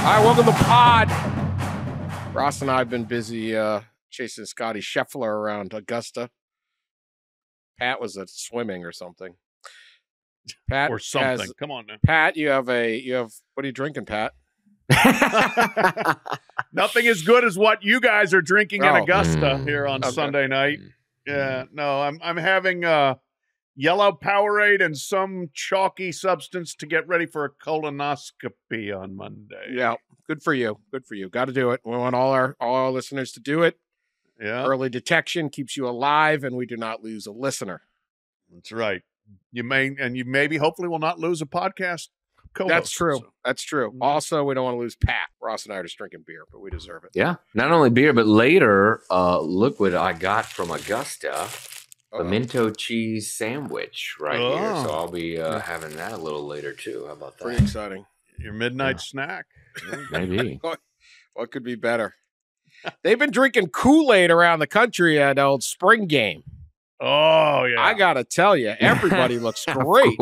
right, welcome to the pod. Ross and I have been busy chasing Scotty Scheffler around Augusta. Pat was at swimming or something. Pat or something. Come on now. Pat, you have what are you drinking, Pat? Nothing as good as what you guys are drinking in Augusta here on Sunday night. Yeah, no, I'm having yellow Powerade and some chalky substance to get ready for a colonoscopy on Monday. Yeah, good for you. Good for you. Got to do it. We want all our listeners to do it. Yeah, early detection keeps you alive, and we do not lose a listener. That's right. You maybe hopefully will not lose a podcast co-host. That's true. So. That's true. Also, we don't want to lose Pat. Ross and I are just drinking beer, but we deserve it. Yeah, not only beer, but later, look what I got from Augusta. Pimento cheese sandwich here. So I'll be having that a little later too. How about that? Pretty exciting. Your midnight snack. Maybe. What could be better? They've been drinking Kool-Aid around the country at old spring game. Oh, yeah. I got to tell you, everybody looks great.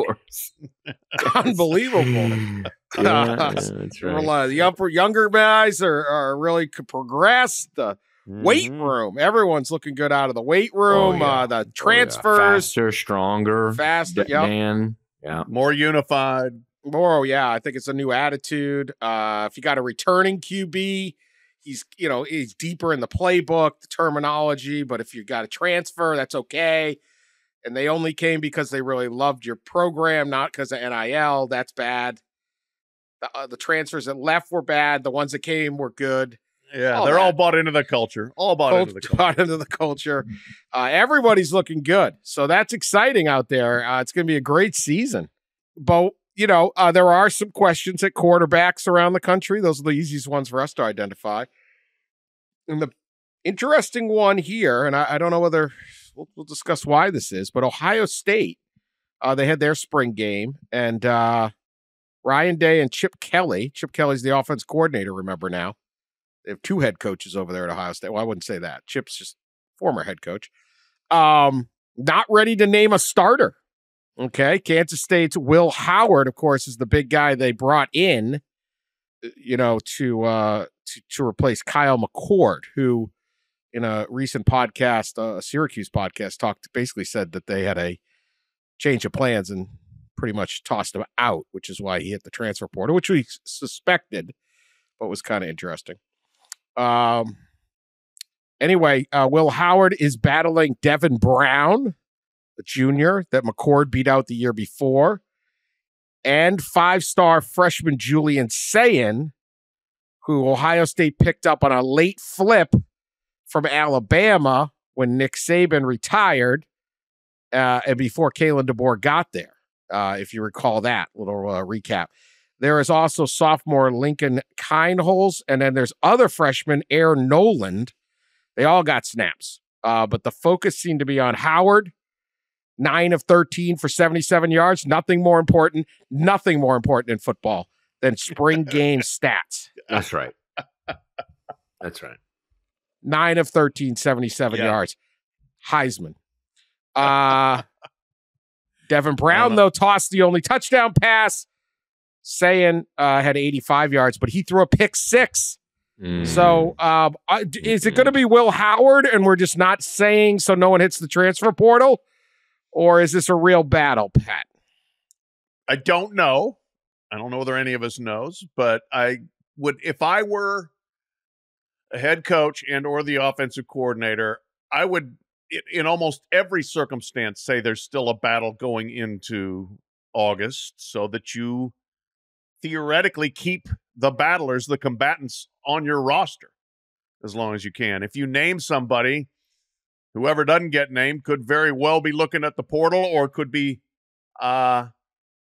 Unbelievable. Yeah, that's right. The younger guys are really progressed. The weight room, everyone's looking good out of the weight room. The transfers. Faster, stronger. Man. Yeah. More unified. I think it's a new attitude. If you got a returning QB, he's deeper in the playbook, the terminology, but if you got a transfer, that's okay. And they only came because they really loved your program, not because of NIL. That's bad. The transfers that left were bad. The ones that came were good. Yeah, they're all bought into the culture. Bought into the culture. Everybody's looking good. So that's exciting out there. It's going to be a great season. But, there are some questions at quarterbacks around the country. Those are the easiest ones for us to identify. And the interesting one here, and I don't know whether we'll discuss why this is, but Ohio State, they had their spring game, and Ryan Day and Chip Kelly. Chip Kelly's the offense coordinator, remember now. They have two head coaches over there at Ohio State. Well, I wouldn't say that. Chip's just former head coach. Not ready to name a starter. Okay, Kansas State's Will Howard, of course, is the big guy they brought in, to replace Kyle McCord, who in a recent podcast, a Syracuse podcast, basically said that they had a change of plans and pretty much tossed him out, which is why he hit the transfer portal, which we suspected, but was kind of interesting. Anyway, Will Howard is battling Devin Brown, the junior that McCord beat out the year before, and five-star freshman Julian Sayin, who Ohio State picked up on a late flip from Alabama when Nick Saban retired, and before Kalen DeBoer got there, if you recall that little recap. There is also sophomore Lincoln Kindholz, and then there's other freshman Air Noland. They all got snaps, but the focus seemed to be on Howard. 9 of 13 for 77 yards. Nothing more important in football than spring game stats. That's right. 9 of 13, 77 yards. Heisman. Devin Brown, though, tossed the only touchdown pass. Sayin had 85 yards, but he threw a pick six. So is it going to be Will Howard and we're just not saying so no one hits the transfer portal? Or is this a real battle, Pat? I don't know. I don't know whether any of us knows, but I would, if I were a head coach and or the offensive coordinator, I would, in almost every circumstance, say there's still a battle going into August so that you theoretically keep the battlers, the combatants on your roster as long as you can. If you name somebody, whoever doesn't get named could very well be looking at the portal or could be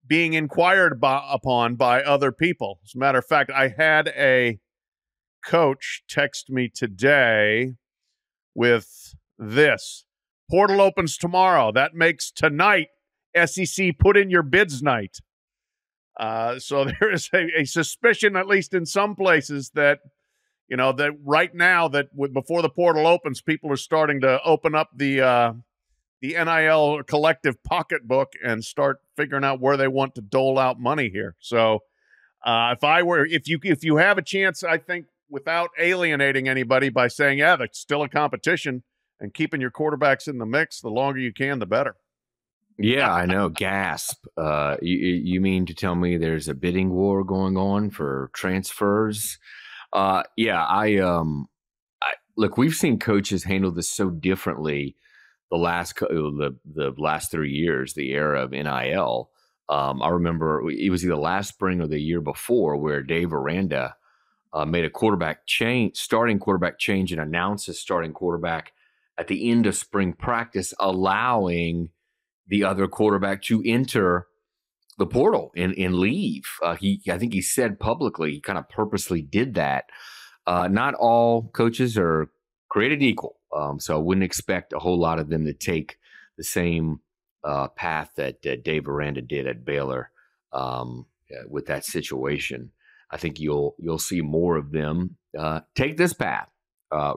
being inquired upon by other people. As a matter of fact, I had a coach text me today with this. Portal opens tomorrow. That makes tonight SEC put in your bids night. So there is a suspicion, at least in some places, that that right now that before the portal opens, people are starting to open up the NIL collective pocketbook and start figuring out where they want to dole out money here. So If you have a chance, I think without alienating anybody by saying, yeah, that's still a competition and keeping your quarterbacks in the mix, the longer you can, the better. Yeah, I know. Gasp. You mean to tell me there's a bidding war going on for transfers? Look, we've seen coaches handle this so differently the last 3 years, the era of NIL. I remember it was either last spring or the year before where Dave Aranda made a starting quarterback change, and announced his starting quarterback at the end of spring practice, allowing the other quarterback to enter the portal and leave. I think he said publicly, he kind of purposely did that. Not all coaches are created equal. So I wouldn't expect a whole lot of them to take the same path that Dave Aranda did at Baylor with that situation. I think you'll see more of them take this path,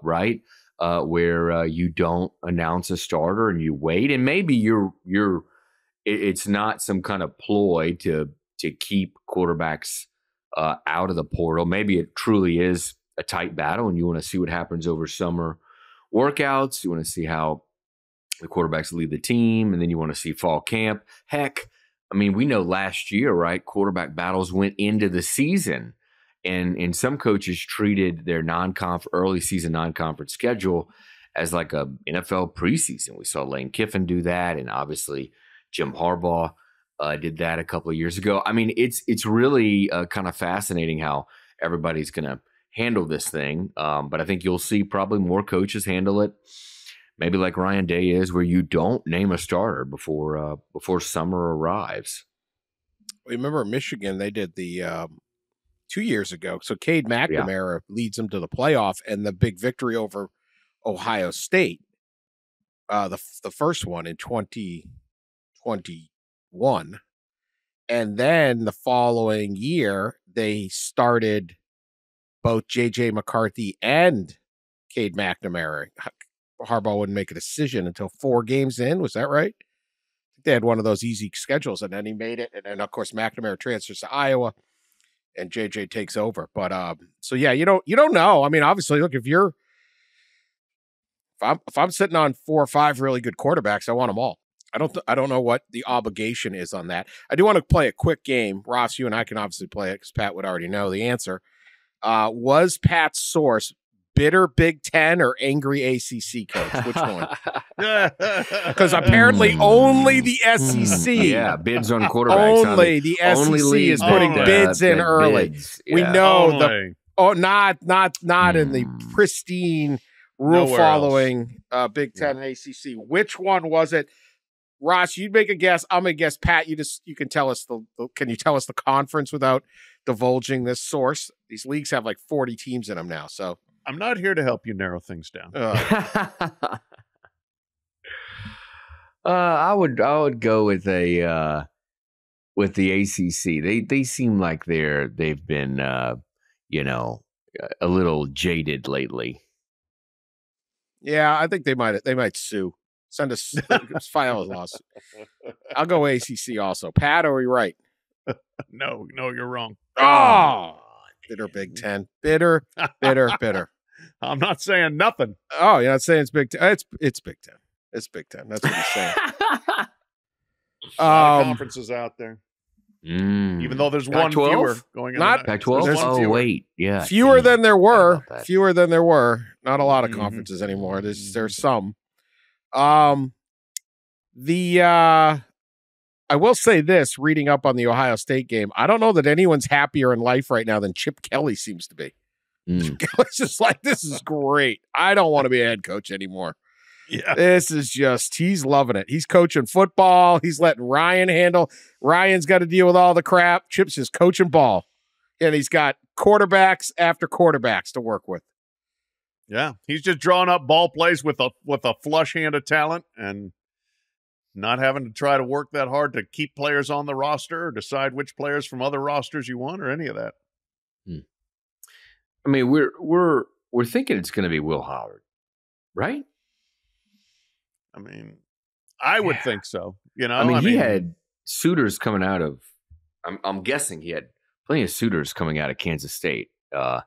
right? Where you don't announce a starter and you wait, and maybe it's not some kind of ploy to keep quarterbacks out of the portal. Maybe it truly is a tight battle, and you want to see what happens over summer workouts. You want to see how the quarterbacks lead the team, and then you want to see fall camp. Heck, I mean, we know last year, right? Quarterback battles went into the season. And some coaches treated their early season non-conference schedule as like a NFL preseason. We saw Lane Kiffin do that, and obviously Jim Harbaugh did that a couple of years ago. I mean, it's really kind of fascinating how everybody's going to handle this thing. But I think you'll see probably more coaches handle it, maybe like Ryan Day is, where you don't name a starter before summer arrives. Remember Michigan? They did the 2 years ago. So Cade McNamara leads them to the playoff and the big victory over Ohio State. The first one in 2021. And then the following year, they started both J.J. McCarthy and Cade McNamara. Harbaugh wouldn't make a decision until 4 games in. Was that right? They had one of those easy schedules, and then he made it. And then, of course, McNamara transfers to Iowa, and JJ takes over. But so yeah, you don't know. I mean, obviously, look, if I'm sitting on 4 or 5 really good quarterbacks, I want them all. I don't know what the obligation is on that. I do want to play a quick game. Ross, you and I can obviously play it because Pat would already know the answer. Was Pat's source bitter Big Ten or angry ACC coach? Which one? Because apparently only the SEC bids on quarterbacks. Only the SEC is putting bids in early. Bids. We know not in the pristine rule following Big Ten and ACC. Which one was it? Ross, you'd make a guess. I'm gonna guess. Pat, you can tell us can you tell us the conference without divulging this source? These leagues have like 40 teams in them now, so I'm not here to help you narrow things down. I would go with the ACC. They seem like they've been a little jaded lately. Yeah, I think they might sue. Send us file a lawsuit. I'll go ACC also. Pat, are we right? No, you're wrong. Oh, bitter Big Ten. Bitter. I'm not saying nothing. Oh, you're not saying it's Big Ten. It's Big Ten. It's Big Ten. That's what he's saying. A lot of conferences out there. Even though there's one fewer going on. Not Pac-12? Oh, wait. Yeah. Fewer than there were. Fewer than there were. Not a lot of conferences anymore. There's some. I will say this, reading up on the Ohio State game, I don't know that anyone's happier in life right now than Chip Kelly seems to be. Chip Kelly's just like, this is great. I don't want to be a head coach anymore. Yeah. This is just, he's loving it. He's coaching football. He's letting Ryan handle. Ryan's got to deal with all the crap. Chip's just coaching ball. And he's got quarterbacks after quarterbacks to work with. Yeah. He's just drawing up ball plays with a flush hand of talent and not having to try to work that hard to keep players on the roster or decide which players from other rosters you want or any of that. I mean, we're thinking it's going to be Will Howard, right? I mean, I would think so. I mean, he had suitors coming out of. I'm guessing he had plenty of suitors coming out of Kansas State that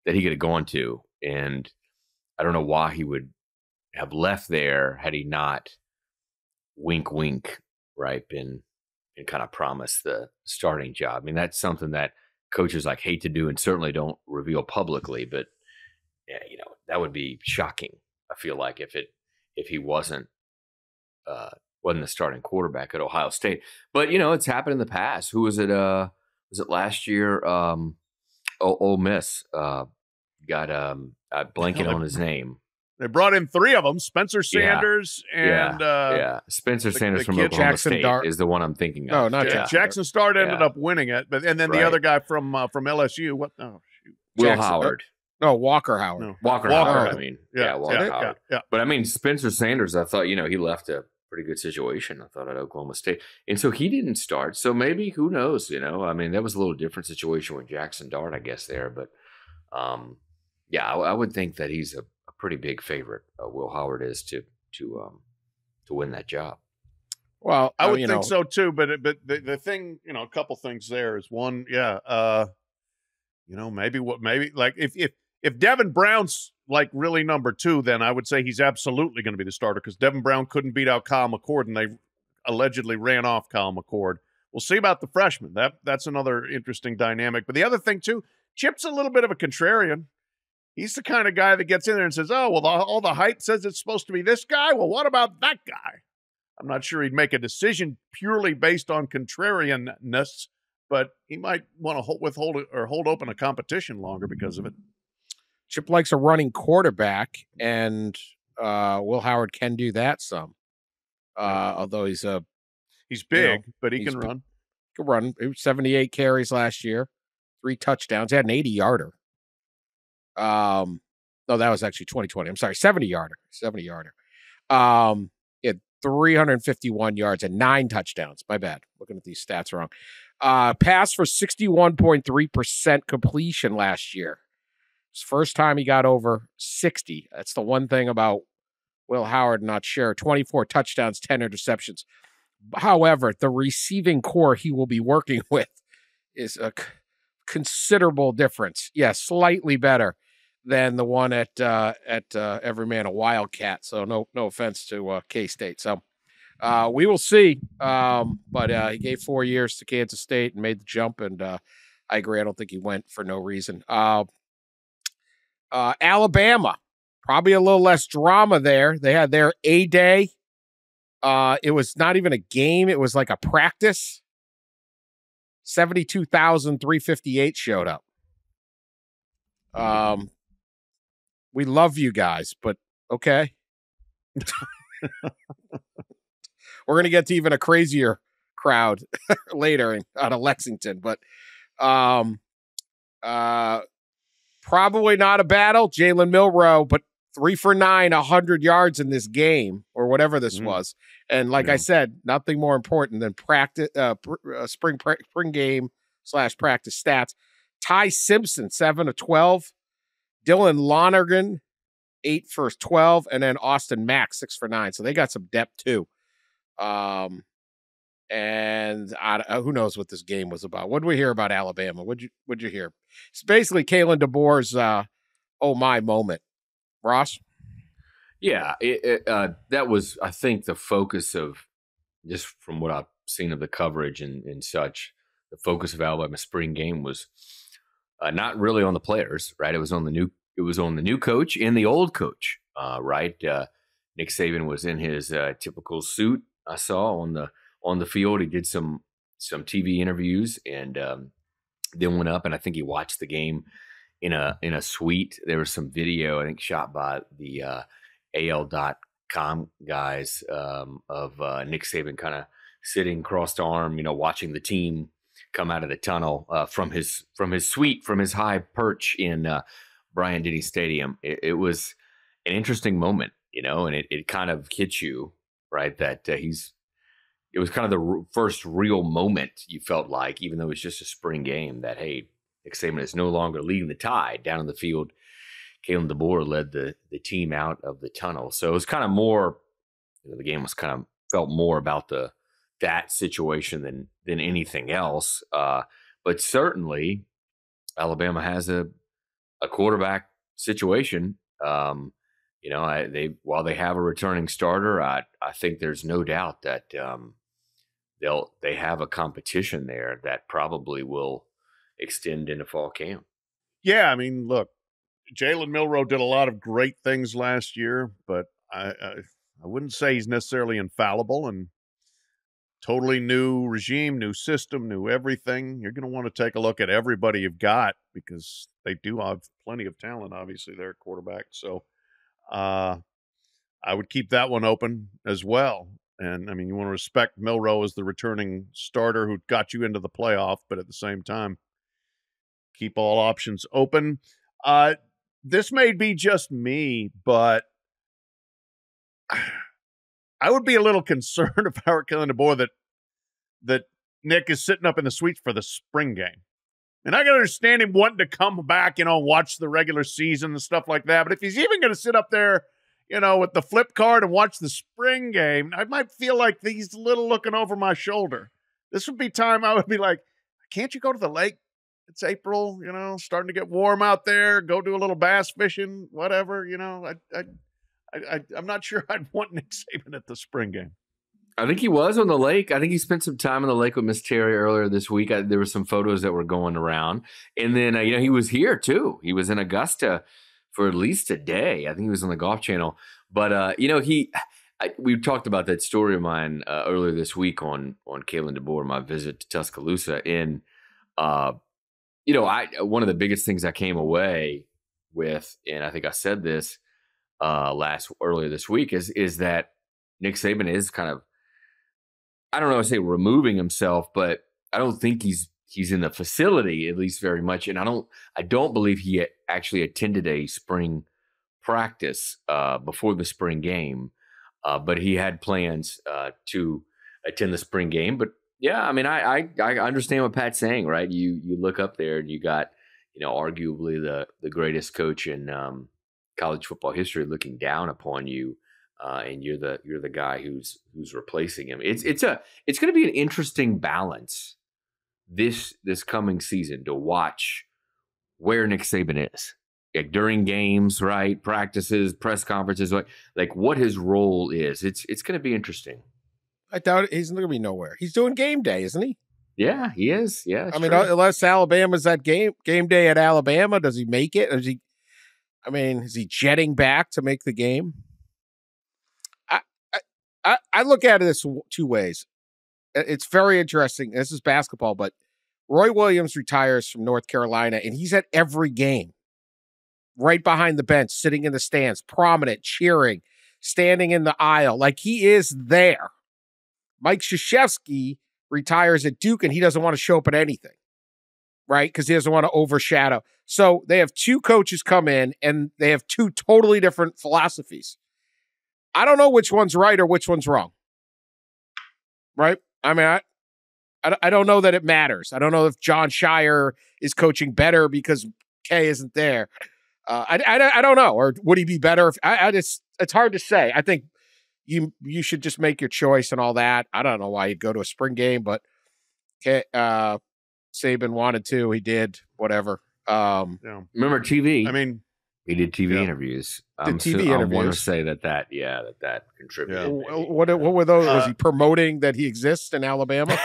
he could have gone to, and I don't know why he would have left there had he not, wink, wink, right, been and kind of promised the starting job. I mean, that's something that coaches like hate to do and certainly don't reveal publicly, but yeah, that would be shocking. I feel like if he wasn't the starting quarterback at Ohio State, but it's happened in the past. Who was it? Was it last year? Ole Miss got blanking on his name. They brought in 3 of them: Spencer Sanders and Spencer Sanders from Oklahoma State is the one I'm thinking of. No, not Jackson Starr ended up winning it, but then the other guy from LSU. What? Oh, shoot. Will Howard. No, Walker Howard. No. Walker Howard. I mean, Walker Howard. Yeah. But I mean, Spencer Sanders, I thought, he left a pretty good situation, I thought, at Oklahoma State. And so he didn't start. So maybe, who knows, I mean, that was a little different situation with Jackson Dart, I guess, there. But, I would think that he's a pretty big favorite, Will Howard is, to win that job. Well, I would think so, too. But the thing, a couple things there is, one, maybe like if Devin Brown's like really number 2, then I would say he's absolutely going to be the starter, because Devin Brown couldn't beat out Kyle McCord, and they allegedly ran off Kyle McCord. We'll see about the freshman. That's another interesting dynamic. But the other thing, too, Chip's a little bit of a contrarian. He's the kind of guy that gets in there and says, oh, well, all the hype says it's supposed to be this guy. Well, what about that guy? I'm not sure he'd make a decision purely based on contrarianness, but he might want to hold open a competition longer because of it. Chip likes a running quarterback, and Will Howard can do that some. Although he's big, but he can run. He can run. 78 carries last year, 3 touchdowns. He had an 80-yarder. No, that was actually 2020. I'm sorry, 70-yarder. 70-yarder. He had 351 yards and 9 touchdowns. My bad. Looking at these stats wrong. Passed for 61.3% completion last year. It's the first time he got over 60. That's the one thing about Will Howard not share. 24 touchdowns, 10 interceptions. However, the receiving core he will be working with is a considerable difference. Yeah, slightly better than the one at Everyman a Wildcat. So no offense to K-State. So we will see. But he gave 4 years to Kansas State and made the jump. And I agree. I don't think he went for no reason. Alabama, probably a little less drama there. They had their A-Day. It was not even a game. It was like a practice. 72,358 showed up. We love you guys, but okay. We're going to get to even a crazier crowd later out of Lexington, but probably not a battle. Jalen Milroe, but 3 for 9, 100 yards in this game or whatever this was. And like I said, nothing more important than practice, spring game / practice stats. Ty Simpson, 7 of 12. Dylan Lonergan, 8 for 12. And then Austin Mack, 6 for 9. So they got some depth too. And who knows what this game was about. What did we hear about Alabama? What'd you hear? It's basically Kalen DeBoer's oh my moment. Ross? Yeah, that was, I think, the focus of, just from what I've seen of the coverage and such, the focus of Alabama spring game was not really on the players, right? It was on the new coach and the old coach, right? Nick Saban was in his typical suit. I saw on the field. He did some TV interviews and then went up, and I think he watched the game in a suite. There was some video, I think, shot by the AL.com guys of Nick Saban kind of sitting crossed arm, watching the team come out of the tunnel from his suite, from his high perch in Bryant-Denny Stadium. It was an interesting moment, and it kind of hits you, right, that it was kind of the first real moment you felt like, even though it was just a spring game, that, hey, Nick Saban is no longer leading the Tide down in the field. Kalen DeBoer led the team out of the tunnel. So it was kind of more, the game was kind of felt more about that situation than anything else. But but certainly Alabama has a quarterback situation. While they have a returning starter, I think there's no doubt that they have a competition there that probably will extend into fall camp. Yeah, I mean, look, Jalen Milroe did a lot of great things last year, but I wouldn't say he's necessarily infallible. And totally new regime, new system, new everything. You're going to want to take a look at everybody you've got because they do have plenty of talent, obviously, they're a quarterback. So I would keep that one open as well. And, I mean, you want to respect Milroe as the returning starter who got you into the playoff, but at the same time, keep all options open. This may be just me, but I would be a little concerned if I were Kalen DeBoer that Nick is sitting up in the suites for the spring game. And I can understand him wanting to come back, watch the regular season and stuff like that. But if he's even going to sit up there, with the flip card and watch the spring game, I might feel like he's a little looking over my shoulder. This would be time I would be like, can't you go to the lake? It's April, starting to get warm out there. Go do a little bass fishing, whatever, I'm not sure I'd want Nick Saban at the spring game. I think he was on the lake. I think he spent some time on the lake with Miss Terry earlier this week. There were some photos that were going around. And then, he was here too. He was in Augusta for at least a day. I think he was on the Golf Channel. But, we talked about that story of mine earlier this week on Kalen DeBoer, my visit to Tuscaloosa. And, one of the biggest things I came away with, and I think I said this earlier this week, is that Nick Saban is kind of, I don't know, I say removing himself, but I don't think he's in the facility at least very much, and I don't believe he actually attended a spring practice before the spring game, but he had plans to attend the spring game. But yeah, I mean, I understand what Pat's saying, right? You look up there and you got arguably the greatest coach in college football history looking down upon you. And you're the guy who's replacing him. It's going to be an interesting balance this coming season to watch where Nick Saban is, like during games, right? Practices, press conferences, like what his role is. It's going to be interesting. I doubt he's going to be nowhere. He's doing game day, isn't he? Yeah, he is. Yeah, I mean, unless Alabama's at game day at Alabama, does he make it? Is he jetting back to make the game? I look at it this two ways. It's very interesting. This is basketball, but Roy Williams retires from North Carolina, and he's at every game, right behind the bench, sitting in the stands, prominent, cheering, standing in the aisle. Like, he is there. Mike Krzyzewski retires at Duke, and he doesn't want to show up at anything, right? Because he doesn't want to overshadow. So they have two coaches come in, and they have two totally different philosophies. I don't know which one's right or which one's wrong. Right? I mean, I don't know that it matters. I don't know if John Shire is coaching better because Kay isn't there. I don't know. Or would he be better? It's hard to say. I think you should just make your choice and all that. I don't know why you'd go to a spring game, but Saban wanted to. He did. Whatever. Remember TV? I mean, he did TV interviews. I want to say that contributed. Yeah. What were those? Was he promoting that he exists in Alabama?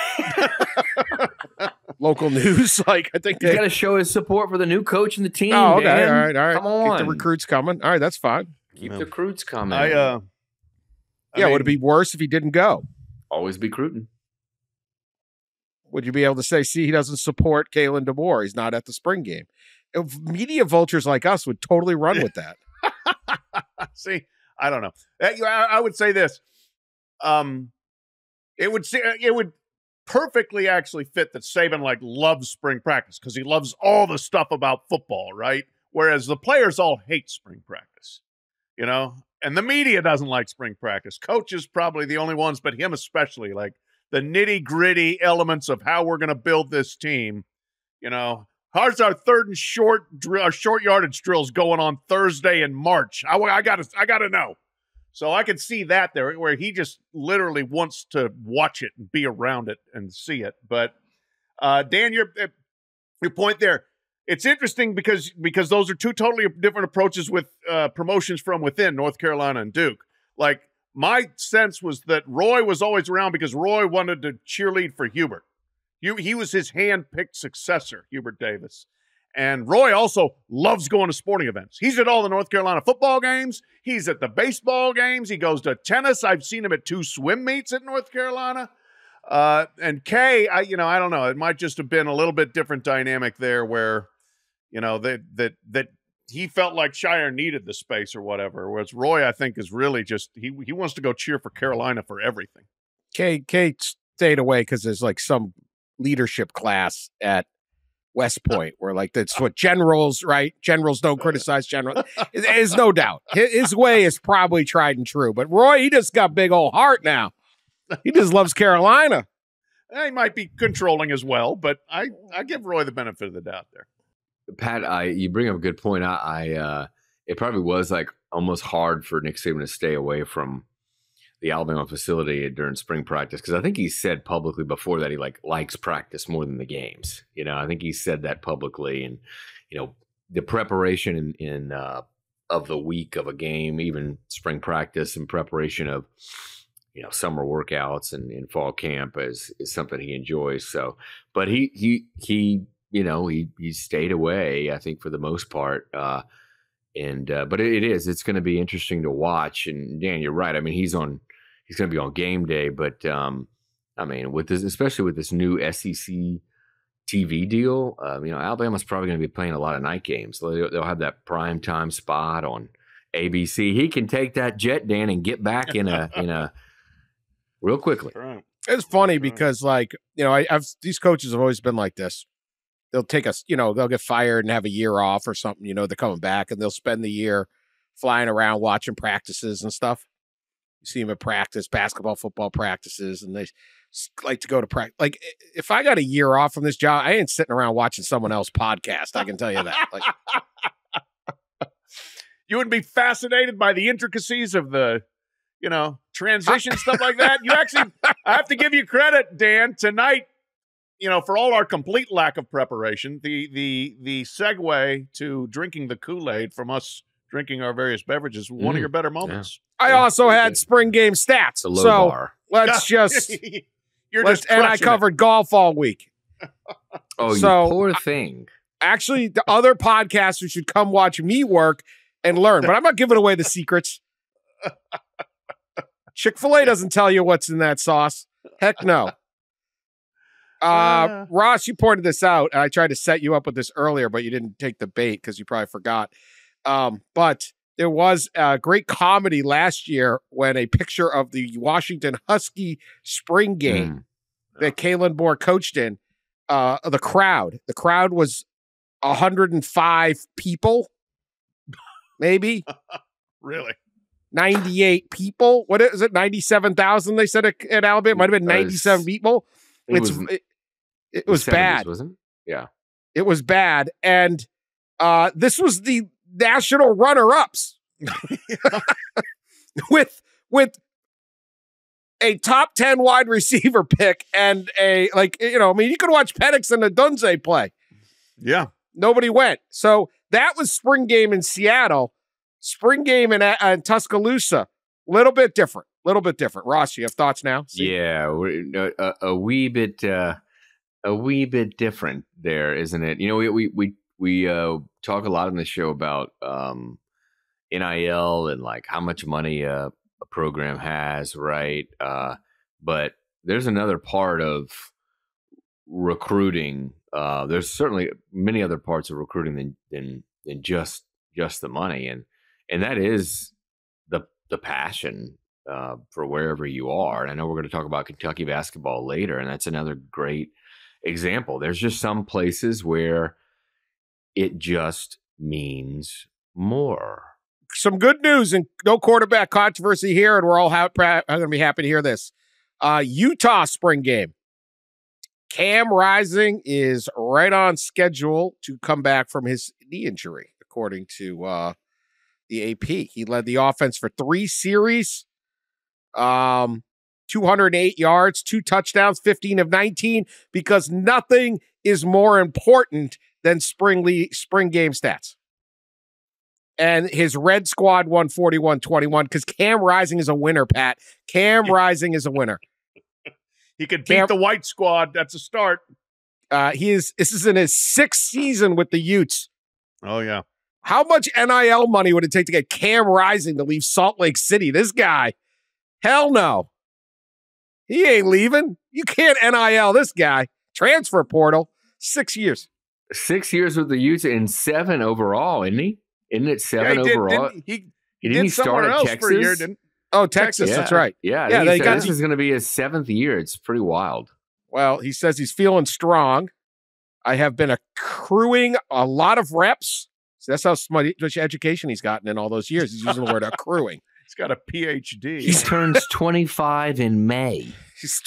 Local news, I think he's got to show his support for the new coach and the team. Oh, okay, Dan. all right. Come on, keep the recruits coming. All right, that's fine. Keep the recruits coming. Would it be worse if he didn't go? Always be recruiting. Would you be able to say, see, he doesn't support Kalen DeBoer? He's not at the spring game. If media vultures like us would totally run with that. See, I don't know. I would say this. It would perfectly actually fit that Saban loves spring practice because he loves all the stuff about football, right? Whereas the players all hate spring practice, and the media doesn't like spring practice. Coaches probably the only ones, but him especially, like the nitty gritty elements of how we're going to build this team, How's our third and short yardage drills going on Thursday in March? I gotta know. So I can see that there, where he just literally wants to watch it and be around it and see it. But Dan, your point there. It's interesting because those are two totally different approaches with promotions from within North Carolina and Duke. Like, my sense was that Roy was always around because Roy wanted to cheerlead for Hubert. He was his hand-picked successor, Hubert Davis. And Roy also loves going to sporting events. He's at all the North Carolina football games. He's at the baseball games. He goes to tennis. I've seen him at 2 swim meets at North Carolina. And Kay, I don't know. It might just have been a little bit different dynamic there where, that he felt like Shire needed the space or whatever. Whereas Roy, I think, is really just, he wants to go cheer for Carolina for everything. Kay stayed away because there's like some leadership class at West Point where like that's what generals, right? Generals don't criticize generals. There's no doubt. His way is probably tried and true. But Roy, he just got big old heart now. He just loves Carolina. He might be controlling as well, but I give Roy the benefit of the doubt there. Pat, you bring up a good point. It probably was like almost hard for Nick Saban to stay away from the Alabama facility during spring practice, because I think he said publicly before that he likes practice more than the games. I think he said that publicly, and the preparation in of the week of a game, even spring practice and preparation of summer workouts and fall camp is something he enjoys. So, but he stayed away, I think, for the most part. But it's going to be interesting to watch. And Dan, you're right. I mean, he's going to be on game day, but I mean, with this, especially with this new SEC TV deal, Alabama's probably going to be playing a lot of night games. They'll have that prime time spot on ABC. He can take that jet, Dan, and get back in a real quickly. Right. It's funny because, these coaches have always been like this. They'll take us, they'll get fired and have a year off or something. They're coming back and they'll spend the year flying around watching practices and stuff. You see them at practice, basketball, football practices, and they like to go to practice. Like, if I got a year off from this job, I ain't sitting around watching someone else podcast. I can tell you that. Like, you wouldn't be fascinated by the intricacies of the, transition, stuff like that. You actually, I have to give you credit, Dan, tonight, for all our complete lack of preparation, the segue to drinking the Kool-Aid from us drinking our various beverages was one of your better moments. Yeah. I also had spring game stats. The low bar. Let's just, and I covered golf all week. Oh, so, you poor thing. Actually, the other podcasters should come watch me work and learn, but I'm not giving away the secrets. Chick-fil-A doesn't tell you what's in that sauce. Heck no. Ross, you pointed this out, and I tried to set you up with this earlier, but you didn't take the bait because you probably forgot. But there was a great comedy last year when a picture of the Washington Husky spring game that Kalen Moore coached in, the crowd was 105 people, maybe. Really? 98 people. What is it? 97,000, they said at Alabama. It might have been 97 people. It was bad. Wasn't it? Yeah. It was bad. And this was the national runner-ups with a top 10 wide receiver pick and you could watch Penix and Adunze play. Yeah. Nobody went. So that was spring game in Seattle. Spring game in Tuscaloosa. Little bit different. Ross, you have thoughts now? Yeah, a wee bit different there, isn't it? We talk a lot on the show about NIL and like how much money a program has, right? But there's another part of recruiting. There's certainly many other parts of recruiting than just the money, and that is the passion for wherever you are. And I know we're going to talk about Kentucky basketball later, and that's another great example. There's just some places where it just means more. Some good news and no quarterback controversy here, and we're all going to be happy to hear this. Utah spring game. Cam Rising is right on schedule to come back from his knee injury, according to the AP. He led the offense for 3 series, 208 yards, 2 touchdowns, 15 of 19, because nothing is more important than spring game stats. And his red squad won 41-21 because Cam Rising is a winner, Pat. Cam Rising is a winner. He could beat the white squad. That's a start. This is in his 6th season with the Utes. Oh, yeah. How much NIL money would it take to get Cam Rising to leave Salt Lake City? This guy, hell no. He ain't leaving. You can't NIL this guy. Transfer portal, 6 years. 6 years with the Utes and 7 overall, isn't he? Isn't it 7 overall? He didn't somewhere start at else Texas? for a year, didn't? Oh, Texas, yeah. that's right. Yeah, this is going to be his 7th year. It's pretty wild. Well, he says he's feeling strong. I have been accruing a lot of reps. So that's how much education he's gotten in all those years. He's using the word accruing. He's got a PhD. He turns 25 in May. He's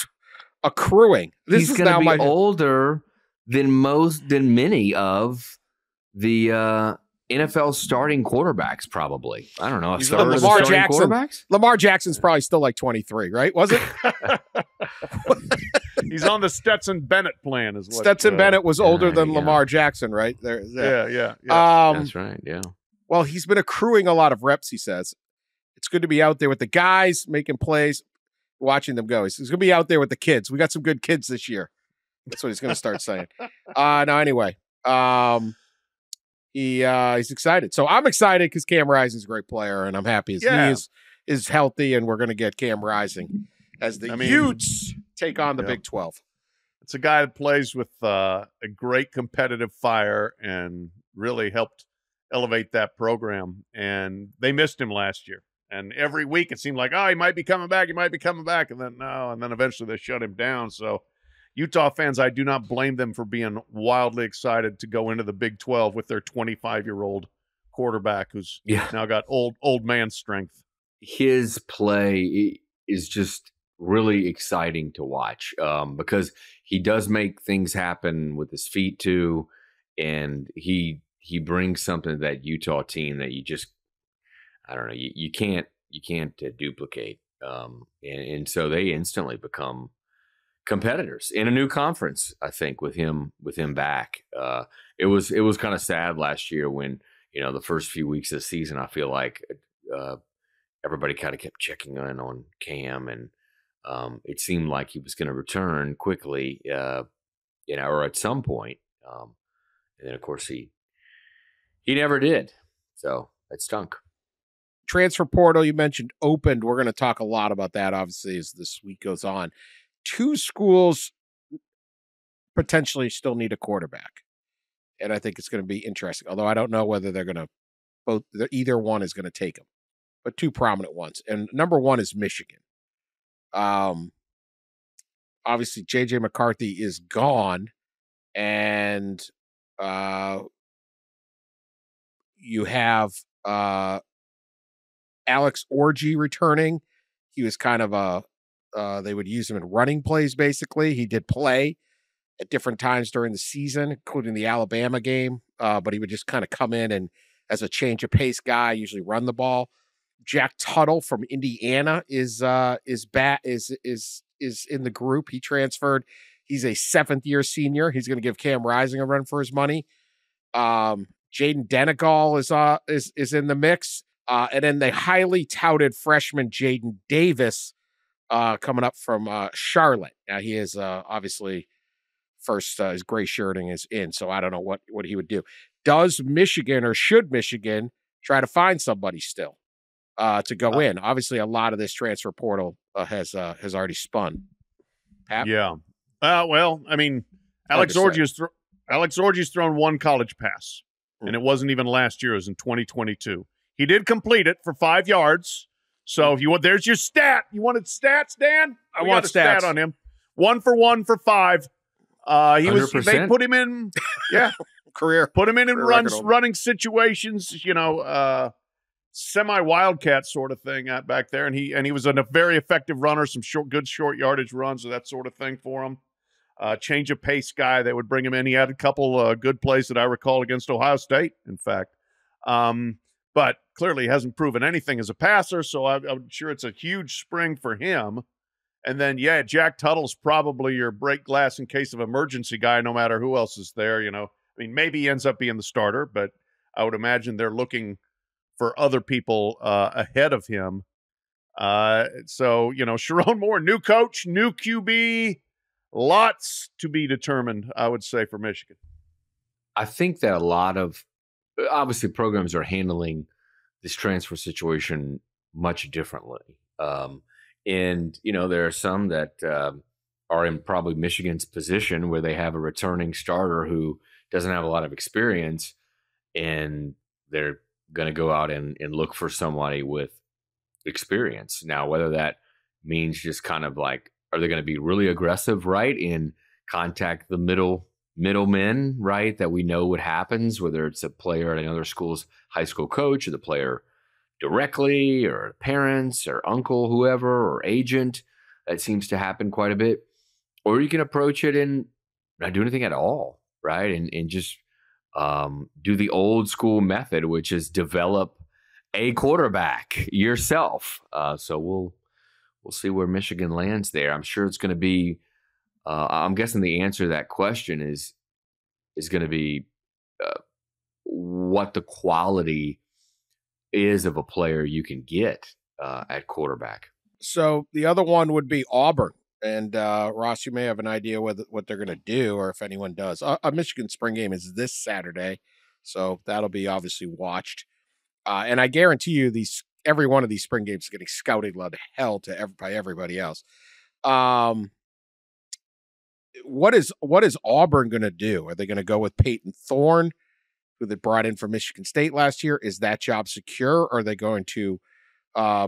accruing. He's going to be older than many of the NFL starting quarterbacks, probably. I don't know. Lamar Jackson. Lamar Jackson's probably still like 23, right? Was it? He's on the Stetson Bennett plan. Is what Stetson Bennett was older than Lamar Jackson, right? Yeah. That's right. Yeah. Well, he's been accruing a lot of reps. He says it's good to be out there with the guys making plays, watching them go. He's going to be out there with the kids. We got some good kids this year. That's what he's going to start saying. No, anyway. He's excited. So I'm excited because Cam Rising's a great player, and I'm happy his knee is healthy, and we're going to get Cam Rising as the Utes take on the Big 12. It's a guy that plays with a great competitive fire and really helped elevate that program. And they missed him last year. And every week it seemed like, he might be coming back. He might be coming back. And then no. And then eventually they shut him down. So Utah fans, I do not blame them for being wildly excited to go into the Big 12 with their 25-year-old quarterback who's now got old man strength. His play is just really exciting to watch because he does make things happen with his feet too, and he brings something to that Utah team that you just, I don't know, you can't duplicate, and so they instantly become competitors in a new conference. I think with him back, it was kind of sad last year when the first few weeks of the season I feel like everybody kind of kept checking in on Cam, and it seemed like he was going to return quickly, or at some point. And then, of course, he never did. So that stunk. Transfer portal, you mentioned, opened. We're going to talk a lot about that, obviously, as this week goes on. 2 schools potentially still need a quarterback. And I think it's going to be interesting, although I don't know whether they're going to either one is going to take him, but 2 prominent ones. And number 1 is Michigan. Obviously JJ McCarthy is gone, and you have Alex Orji returning. He was kind of they would use him in running plays, basically. He did play at different times during the season, including the Alabama game, but he would just kind of come in and as a change of pace guy, usually run the ball. Jack Tuttle from Indiana is in the group. He transferred. He's a 7th-year senior. He's going to give Cam Rising a run for his money. Jaden Denegal is in the mix. And then the highly touted freshman Jaden Davis coming up from Charlotte. Now he is obviously first his gray shirting is in, so I don't know what he would do. Does Michigan or should Michigan try to find somebody still to go in? Obviously, a lot of this transfer portal has already spun. Pat? Yeah. Well, I mean, Alex Orji's thrown 1 college pass, and it wasn't even last year. It was in 2022. He did complete it for 5 yards. So if you want, there's your stat. You wanted stats, Dan? I want a stats stat on him. 1 for 1 for 5. They put him in, career. Put him in running situations, semi-wildcat sort of thing back there, and he was a very effective runner, some good short yardage runs, so that sort of thing for him. Change of pace guy that would bring him in. He had a couple good plays that I recall against Ohio State, in fact. But clearly hasn't proven anything as a passer, so I'm sure it's a huge spring for him And then, Jack Tuttle's probably your break glass in case of emergency guy, no matter who else is there. I mean, maybe he ends up being the starter, but I would imagine they're looking for other people ahead of him. So, Sharon Moore, new coach, new QB, lots to be determined, I would say, for Michigan. I think that a lot of, obviously, programs are handling this transfer situation much differently. And, there are some that are in probably Michigan's position where they have a returning starter who doesn't have a lot of experience, and they're going to go out and look for somebody with experience. Now, whether that means just kind of like, are they going to be really aggressive, right, and contact the middlemen, right, that we know what happens, whether it's a player at another school's high school coach or the player directly or parents or uncle, whoever, or agent. That seems to happen quite a bit. Or you can approach it and not do anything at all, right, and just do the old school method, which is develop a quarterback yourself. So we'll see where Michigan lands there. I'm sure it's going to be. I'm guessing the answer to that question is going to be what the quality is of a player you can get at quarterback. So the other one would be Auburn. And Ross, you may have an idea what they're going to do, or if anyone does. A Michigan spring game is this Saturday, so that'll be obviously watched. And I guarantee you, every one of these spring games is getting scouted like hell by everybody else. What is Auburn going to do? Are they going to go with Payton Thorne, who they brought in from Michigan State last year? Is that job secure? Or are they going to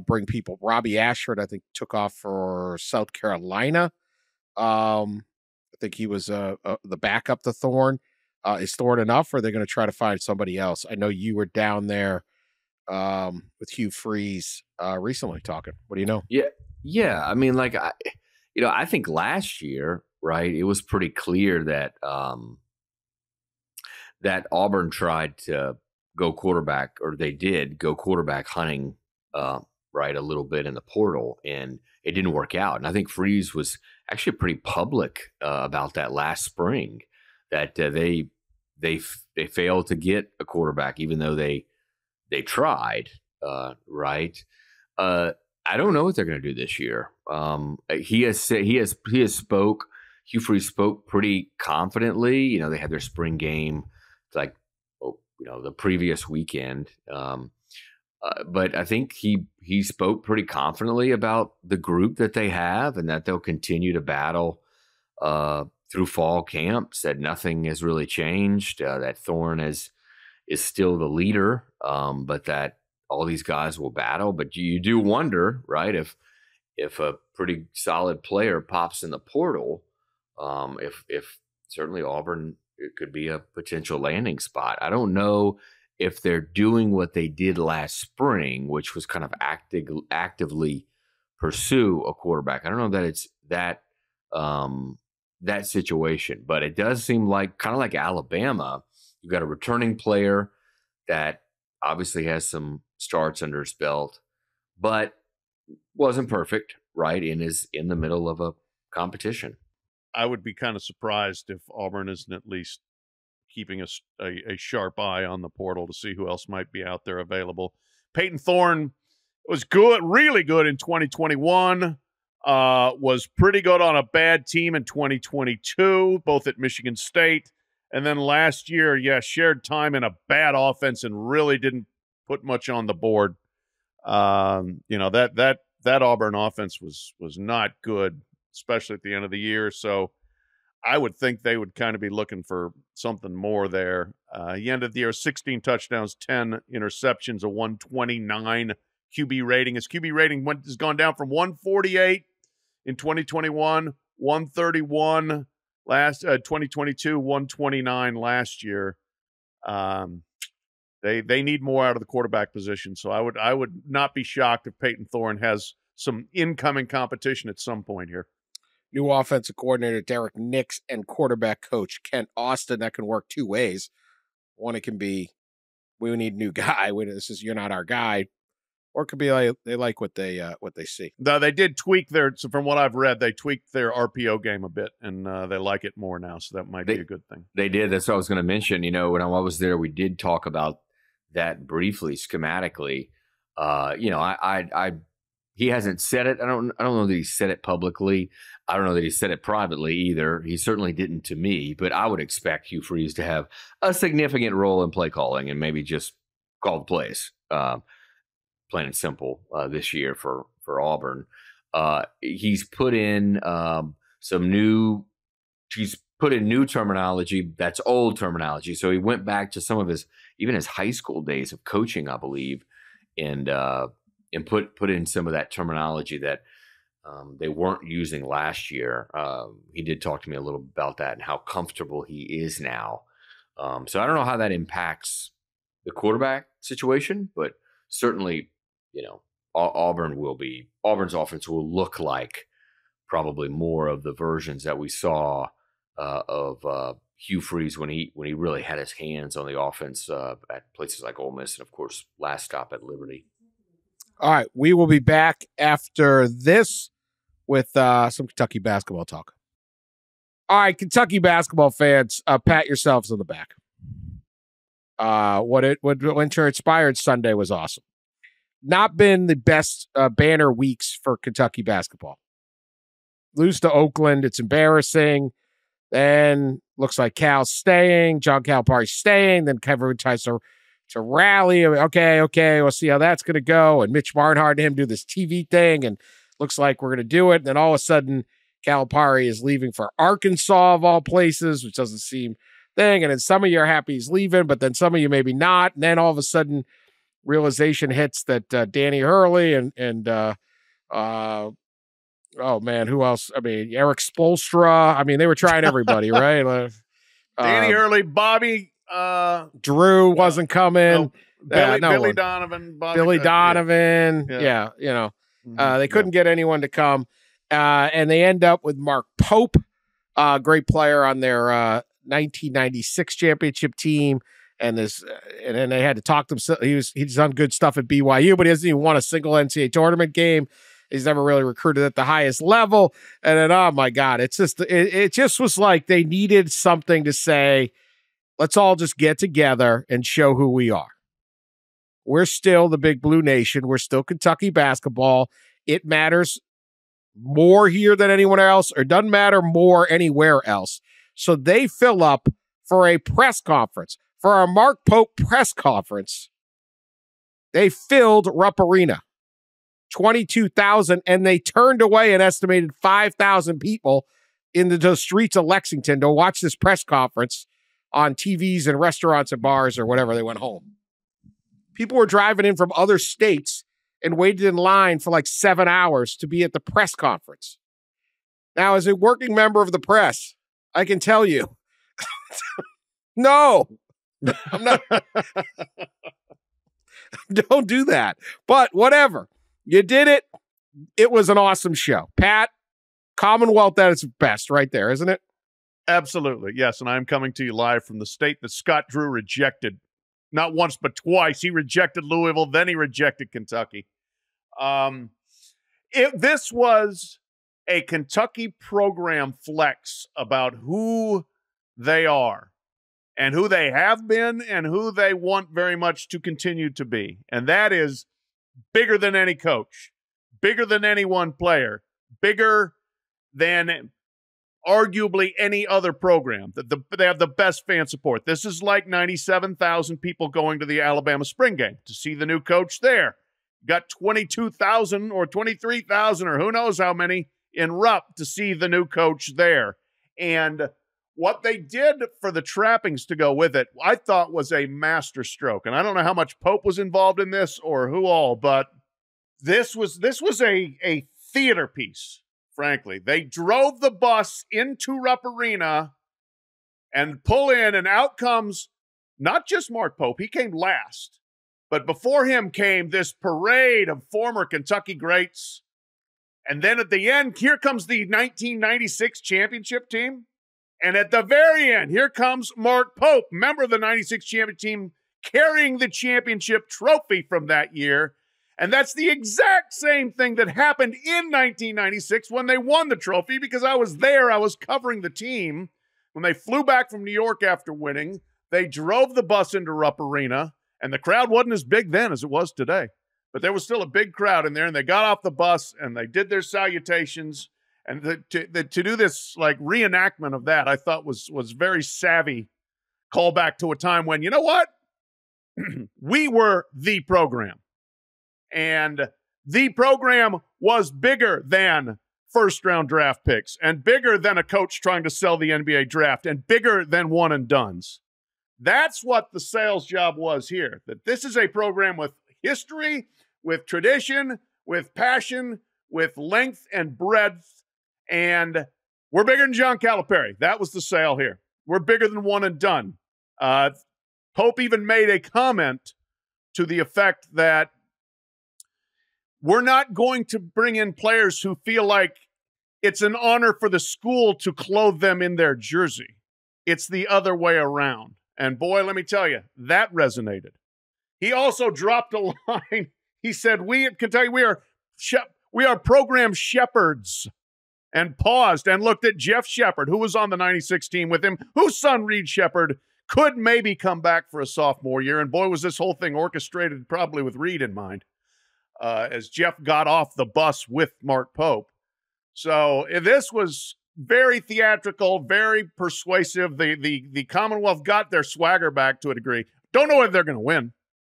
bring people? Robbie Ashford, I think, took off for South Carolina. I think he was the backup to Thorne. Is Thorne enough, or are they going to try to find somebody else? I know you were down there with Hugh Freeze recently talking. What do you know? Yeah. I mean, like, I think last year, right, it was pretty clear that that Auburn tried to go quarterback, or they did go quarterback hunting, right, a little bit in the portal, and it didn't work out. And I think Freeze was actually pretty public about that last spring, that they failed to get a quarterback, even though they tried, right? I don't know what they're going to do this year. Hugh Freeze spoke pretty confidently. They had their spring game like, the previous weekend. But I think he spoke pretty confidently about the group that they have, and that they'll continue to battle through fall camp. Said nothing has really changed. That Thorne is still the leader, but that all these guys will battle. But you do wonder, right, if a pretty solid player pops in the portal, if certainly Auburn, it could be a potential landing spot. I don't know if they're doing what they did last spring, which was kind of actively pursue a quarterback. I don't know that it's that situation, but it does seem like kind of like Alabama. You've got a returning player that obviously has some starts under his belt, but wasn't perfect, right? And is in the middle of a competition. I would be kind of surprised if Auburn isn't at least keeping a sharp eye on the portal to see who else might be out there available. Payton Thorne was good, really good in 2021, was pretty good on a bad team in 2022, both at Michigan State. And then last year, shared time in a bad offense and really didn't put much on the board. That Auburn offense was not good, especially at the end of the year. So I would think they would kind of be looking for something more there. He ended the year 16 touchdowns, 10 interceptions, a 129 QB rating. His QB rating has gone down from 148 in 2021, 131 last 2022, 129 last year. They need more out of the quarterback position. So I would not be shocked if Payton Thorne has some incoming competition at some point here. New offensive coordinator Derek Nix and quarterback coach Kent Austin. That can work two ways. One, it can be, we need a new guy. You're not our guy. or it could be like they like what they see. No, they did tweak so from what I've read, they tweaked their RPO game a bit, and they like it more now, so that might be a good thing. They did. That's what I was going to mention. You know, when I was there, we did talk about that briefly, schematically. You know, he hasn't said it. I don't know that he said it publicly. I don't know that he said it privately either. He certainly didn't to me, but I would expect Hugh Freeze to have a significant role in play calling and maybe just call the plays, plain and simple, this year for Auburn. He's put in new terminology that's old terminology. So he went back to some of his high school days of coaching, I believe, and put in some of that terminology that they weren't using last year. He did talk to me a little about that and how comfortable he is now. So I don't know how that impacts the quarterback situation, but certainly, you know, Auburn's offense will look like probably more of the versions that we saw of Hugh Freeze when he really had his hands on the offense at places like Ole Miss and, of course, last stop at Liberty. All right, we will be back after this with some Kentucky basketball talk. All right, Kentucky basketball fans, pat yourselves on the back. What Winter Inspired Sunday was awesome. Not been the best banner weeks for Kentucky basketball. Lose to Oakland, it's embarrassing. Then looks like Cal's staying, John Calipari's staying. Then Kevin tries to rally. Okay, we'll see how that's going to go. And Mitch Barnhart and him do this TV thing, and looks like we're going to do it. And then all of a sudden, Calipari is leaving for Arkansas, of all places, which doesn't seem thing. And then some of you are happy he's leaving, but then some of you maybe not. And then all of a sudden, realization hits that Danny Hurley and oh man, who else? I mean, Eric Spoelstra. I mean, they were trying everybody, right? Danny Hurley, Bobby. Drew wasn't coming. Billy Donovan. Billy Donovan. Yeah, you know, they couldn't get anyone to come. And they end up with Mark Pope, great player on their 1996 championship team. And then they had to talk to him. He's done good stuff at BYU, but he hasn't even won a single NCAA tournament game. He's never really recruited at the highest level. And then, oh my God, it just was like they needed something to say, let's all just get together and show who we are. We're still the Big Blue Nation. We're still Kentucky basketball. It matters more here than anyone else, or doesn't matter more anywhere else. So they fill up for a press conference. For our Mark Pope press conference, they filled Rupp Arena. 22,000, and they turned away an estimated 5,000 people into the streets of Lexington to watch this press conference on TVs and restaurants and bars or whatever. They went home. People were driving in from other states and waited in line for like 7 hours to be at the press conference. Now, as a working member of the press, I can tell you, no, I'm not. Don't do that. But whatever. You did it. It was an awesome show. Pat, Commonwealth at its best right there, isn't it? Absolutely. Yes, and I'm coming to you live from the state that Scott Drew rejected. Not once, but twice. He rejected Louisville, then he rejected Kentucky. This was a Kentucky program flex about who they are and who they have been and who they want very much to continue to be. And that is bigger than any coach, bigger than any one player, bigger than arguably any other program. They have the best fan support. This is like 97,000 people going to the Alabama spring game to see the new coach there. Got 22,000 or 23,000 or who knows how many in Rupp to see the new coach there. And what they did for the trappings to go with it, I thought was a master stroke. And I don't know how much Pope was involved in this or who all, but this was a theater piece, frankly. They drove the bus into Rupp Arena and pull in, and out comes not just Mark Pope. He came last. But before him came this parade of former Kentucky greats. And then at the end, here comes the 1996 championship team. And at the very end, here comes Mark Pope, member of the 96 championship team, carrying the championship trophy from that year. And that's the exact same thing that happened in 1996 when they won the trophy, because I was there. I was covering the team. When they flew back from New York after winning, they drove the bus into Rupp Arena, and the crowd wasn't as big then as it was today. But there was still a big crowd in there, and they got off the bus, and they did their salutations. And to do this like reenactment of that, I thought was very savvy callback to a time when, you know what? We were the program. And the program was bigger than first-round draft picks and bigger than a coach trying to sell the NBA draft and bigger than one and dones. That's what the sales job was here, that this is a program with history, with tradition, with passion, with length and breadth, and we're bigger than John Calipari. That was the sale here. We're bigger than one and done. Pope even made a comment to the effect that we're not going to bring in players who feel like it's an honor for the school to clothe them in their jersey. It's the other way around. And boy, let me tell you, that resonated. He also dropped a line. He said, we at Kentucky, we are program shepherds, and paused and looked at Jeff Shepard, who was on the 96 team with him, whose son Reed Shepard could maybe come back for a sophomore year. And boy, was this whole thing orchestrated probably with Reed in mind. As Jeff got off the bus with Mark Pope. So this was very theatrical, very persuasive. The Commonwealth got their swagger back to a degree. Don't know whether they're going to win.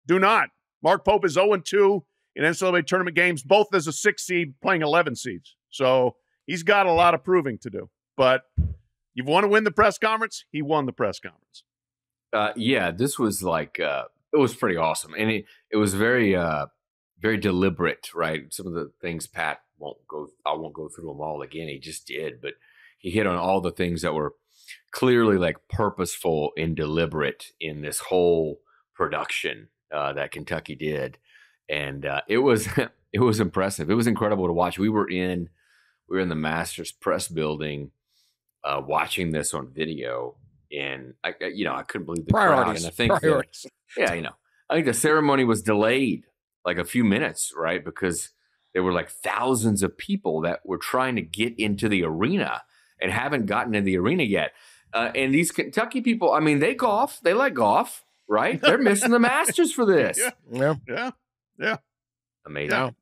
Do not. Mark Pope is 0-2 in NCAA tournament games, both as a 6 seed playing 11 seeds. So he's got a lot of proving to do. But you want to win the press conference? He won the press conference. Yeah, this was like, it was pretty awesome. And it was very deliberate, right? Some of the things I won't go through them all again. He just did, but he hit on all the things that were clearly like purposeful and deliberate in this whole production that Kentucky did. And it was impressive. It was incredible to watch. We were in the Masters press building watching this on video, and I couldn't believe the crowd. And I think I think the ceremony was delayed like a few minutes, right? Because there were like thousands of people that were trying to get into the arena and haven't gotten in the arena yet. And these Kentucky people, I mean, they golf. They like golf, right? They're missing the Masters for this. Yeah. Amazing.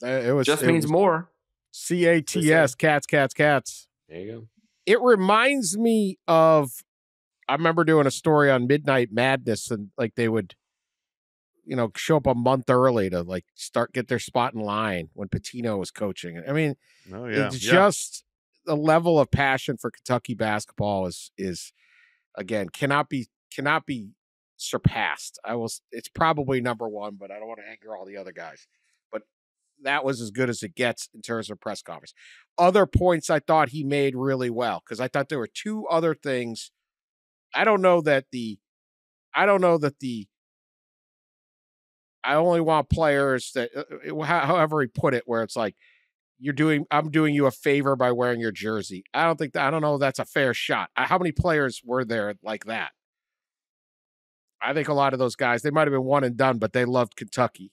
Yeah. It means more. CATS, cats. There you go. It reminds me of, I remember doing a story on Midnight Madness, and like they would, show up a month early to like get their spot in line when Pitino was coaching. I mean, it's just the level of passion for Kentucky basketball is again, cannot be surpassed. It's probably number one, but I don't want to anger all the other guys, but that was as good as it gets in terms of press conference. Other points I thought he made really well, because I thought there were two other things. I only want players that, however he put it, where it's like, I'm doing you a favor by wearing your jersey. I don't know if that's a fair shot. How many players were there like that? I think a lot of those guys, they might have been one and done, but they loved Kentucky.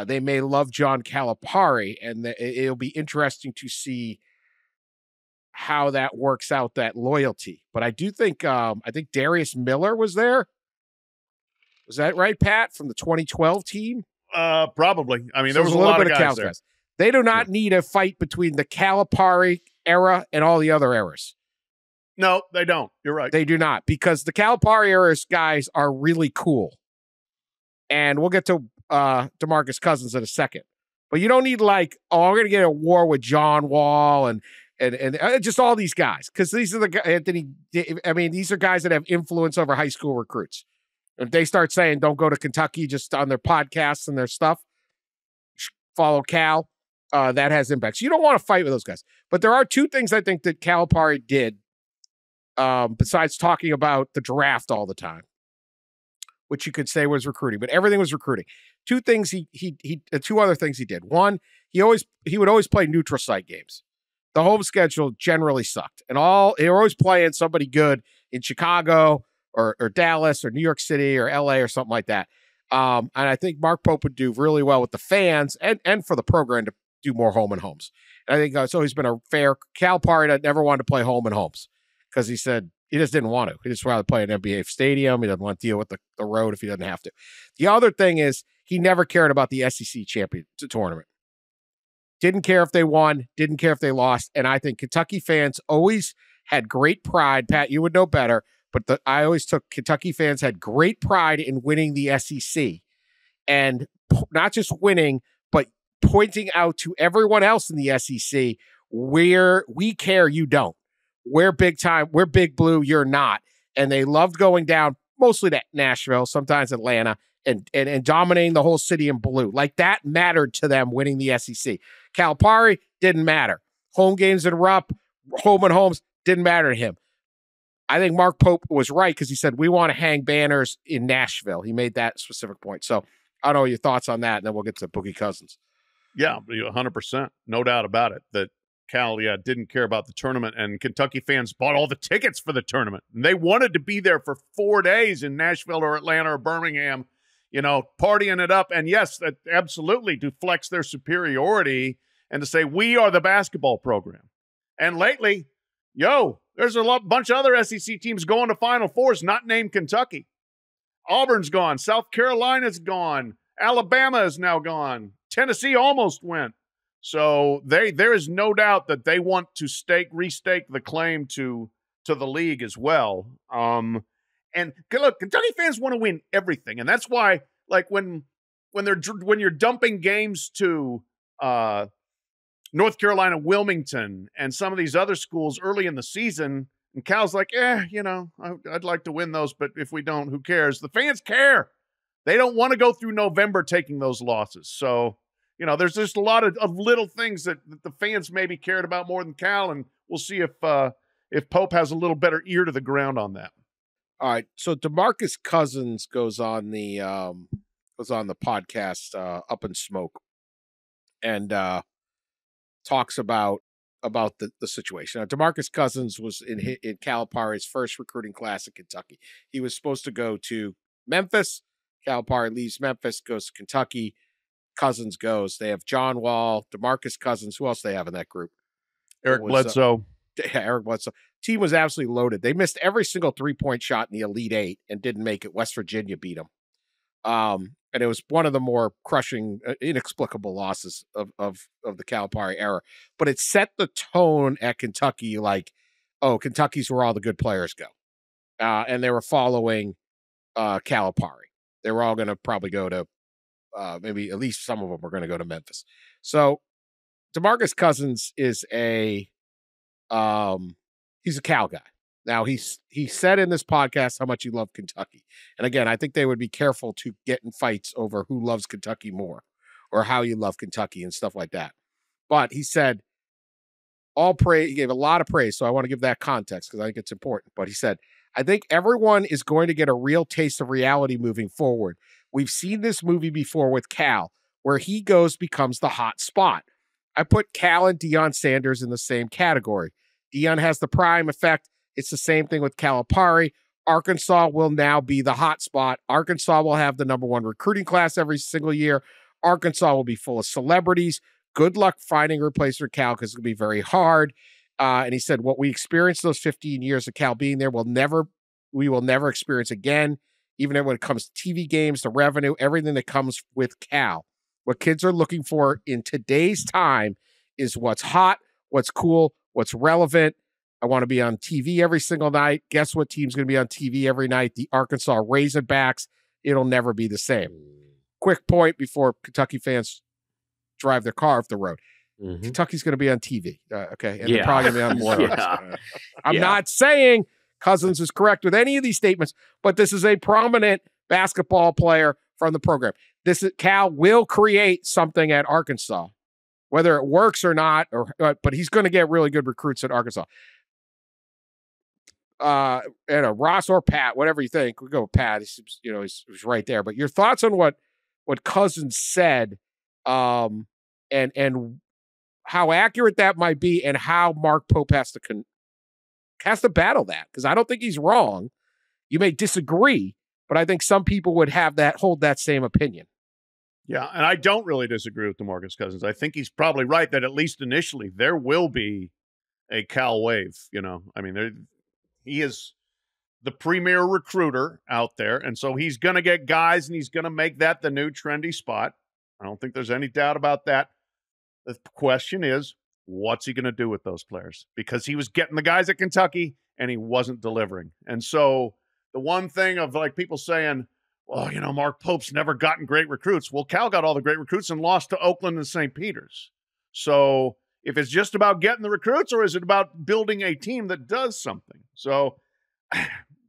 They may love John Calipari, and it'll be interesting to see how that works out, that loyalty. But I do think, I think Darius Miller was there. Was that right, Pat, from the 2012 team? Probably. I mean, there was a lot of guys there. They do not need a fight between the Calipari era and all the other eras. No, they don't. You're right. They do not, because the Calipari era guys are really cool. And we'll get to DeMarcus Cousins in a second. But you don't need like, we're going to get a war with John Wall and just all these guys, because these are these are guys that have influence over high school recruits. If they start saying don't go to Kentucky just on their podcasts and their stuff, follow Cal, that has impact. So you don't want to fight with those guys. But there are two things I think that Calipari did, besides talking about the draft all the time, which you could say was recruiting, but everything was recruiting. Two other things he did. One, he would always play neutral site games. The home schedule generally sucked, and they were always playing somebody good in Chicago or Dallas or New York City or LA or something like that. And I think Mark Pope would do really well with the fans and for the program to do more home and homes. And I think it's always been a fair Calipari that never wanted to play home and homes because he said he just didn't want to. He just rather play an NBA stadium. He doesn't want to deal with the road if he doesn't have to. The other thing is he never cared about the SEC championship tournament. Didn't care if they won, didn't care if they lost. And I think Kentucky fans always had great pride. Pat, you would know better, but I always took Kentucky fans had great pride in winning the SEC. And not just winning, but pointing out to everyone else in the SEC where we care, you don't. We're big time, we're big blue, you're not. And they loved going down, mostly to Nashville, sometimes Atlanta, and dominating the whole city in blue. Like that mattered to them winning the SEC. Calipari didn't matter. Home games in Rupp, home and homes didn't matter to him. I think Mark Pope was right because he said, we want to hang banners in Nashville. He made that specific point. So I don't know your thoughts on that, and then we'll get to Boogie Cousins. Yeah, 100%. No doubt about it that Cal, didn't care about the tournament, and Kentucky fans bought all the tickets for the tournament. And they wanted to be there for 4 days in Nashville or Atlanta or Birmingham, partying it up. And yes, that absolutely to flex their superiority and to say, we are the basketball program. And lately, there's a bunch of other SEC teams going to Final Fours, not named Kentucky. Auburn's gone. South Carolina's gone. Alabama is now gone. Tennessee almost went. So there is no doubt that they want to restake the claim to the league as well. And look, Kentucky fans want to win everything, and that's why, like when you're dumping games to North Carolina, Wilmington, and some of these other schools early in the season, and Cal's like, I'd like to win those, but if we don't, who cares? The fans care. They don't want to go through November taking those losses. So, there's just a lot of little things that the fans maybe cared about more than Cal, and we'll see if Pope has a little better ear to the ground on that. All right, so DeMarcus Cousins goes on the podcast Up in Smoke, and talks about the situation. Now, DeMarcus Cousins was in Calipari's first recruiting class in Kentucky. He was supposed to go to Memphis. Calipari leaves Memphis, goes to Kentucky. Cousins goes. They have John Wall, DeMarcus Cousins. Who else do they have in that group? Eric Bledsoe. Eric Bledsoe. Team was absolutely loaded. They missed every single three-point shot in the Elite Eight and didn't make it. West Virginia beat them. And it was one of the more crushing, inexplicable losses of the Calipari era. But it set the tone at Kentucky like, oh, Kentucky's where all the good players go. And they were following Calipari. They were all going to probably go to, maybe at least some of them were going to go to Memphis. So DeMarcus Cousins is he's a Cal guy. Now, he said in this podcast how much he loved Kentucky. And again, I think they would be careful to get in fights over who loves Kentucky more or how you love Kentucky and stuff like that. But he said all praise. He gave a lot of praise. So I want to give that context because I think it's important. But he said, I think everyone is going to get a real taste of reality moving forward. We've seen this movie before with Cal, where he becomes the hot spot. I put Cal and Deion Sanders in the same category. Deion has the prime effect. It's the same thing with Calipari. Arkansas will now be the hot spot. Arkansas will have the #1 recruiting class every single year. Arkansas will be full of celebrities. Good luck finding a replacement for Cal because it's going to be very hard. And he said, what we experienced those 15 years of Cal being there, we will never experience again, even when it comes to TV games, the revenue, everything that comes with Cal. What kids are looking for in today's time is what's hot, what's cool, what's relevant. I want to be on TV every single night. Guess what team's going to be on TV every night? The Arkansas Razorbacks. It'll never be the same. Quick point before Kentucky fans drive their car off the road. Mm-hmm. Kentucky's going to be on TV. Okay. And they're probably going to be on more. I'm not saying Cousins is correct with any of these statements, but this is a prominent basketball player from the program. Cal will create something at Arkansas, whether it works or not, but he's going to get really good recruits at Arkansas. Ross or Pat, whatever you think, we go with Pat. He's right there. But your thoughts on what Cousins said, and how accurate that might be, and how Mark Pope has to battle that, because I don't think he's wrong. You may disagree, but I think some people would hold that same opinion. Yeah, and I don't really disagree with DeMarcus Cousins. I think he's probably right that at least initially there will be a Cal wave. I mean, he is the premier recruiter out there, and so he's going to get guys, and he's going to make that the new trendy spot. I don't think there's any doubt about that. The question is, what's he going to do with those players? Because he was getting the guys at Kentucky, and he wasn't delivering. And so the one thing of like people saying, well, Mark Pope's never gotten great recruits. Well, Cal got all the great recruits and lost to Oakland and St. Peter's. So if it's just about getting the recruits, or is it about building a team that does something? So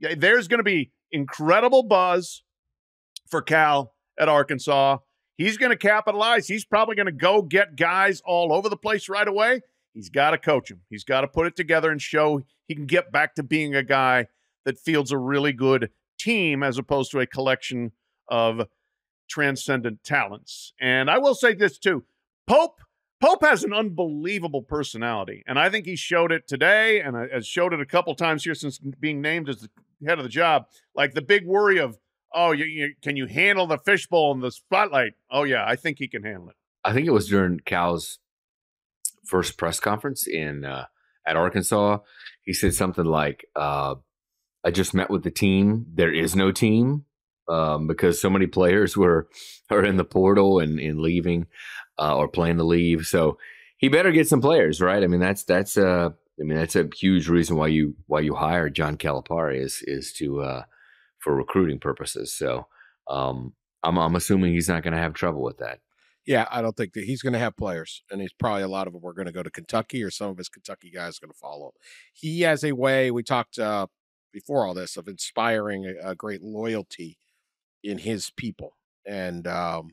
there's going to be incredible buzz for Cal at Arkansas. He's going to capitalize. He's probably going to go get guys all over the place right away. He's got to coach them. He's got to put it together and show he can get back to being a guy that fields a really good team as opposed to a collection of transcendent talents. And I will say this too. Pope has an unbelievable personality, and I think he showed it today, and has showed it a couple times here since being named as the head of the job. Like the big worry of, can you handle the fishbowl and the spotlight? Oh, yeah, I think he can handle it. I think it was during Cal's first press conference at Arkansas. He said something like, I just met with the team. There is no team because so many players are in the portal and leaving or planning to leave. So he better get some players, right? I mean, that's a huge reason why you hire John Calipari is to for recruiting purposes. So I'm assuming he's not going to have trouble with that. Yeah, I don't think that he's going to have players, and he's probably a lot of them are going to go to Kentucky, or some of his Kentucky guys are going to follow him. He has a way, we talked before all this, of inspiring a great loyalty in his people. And so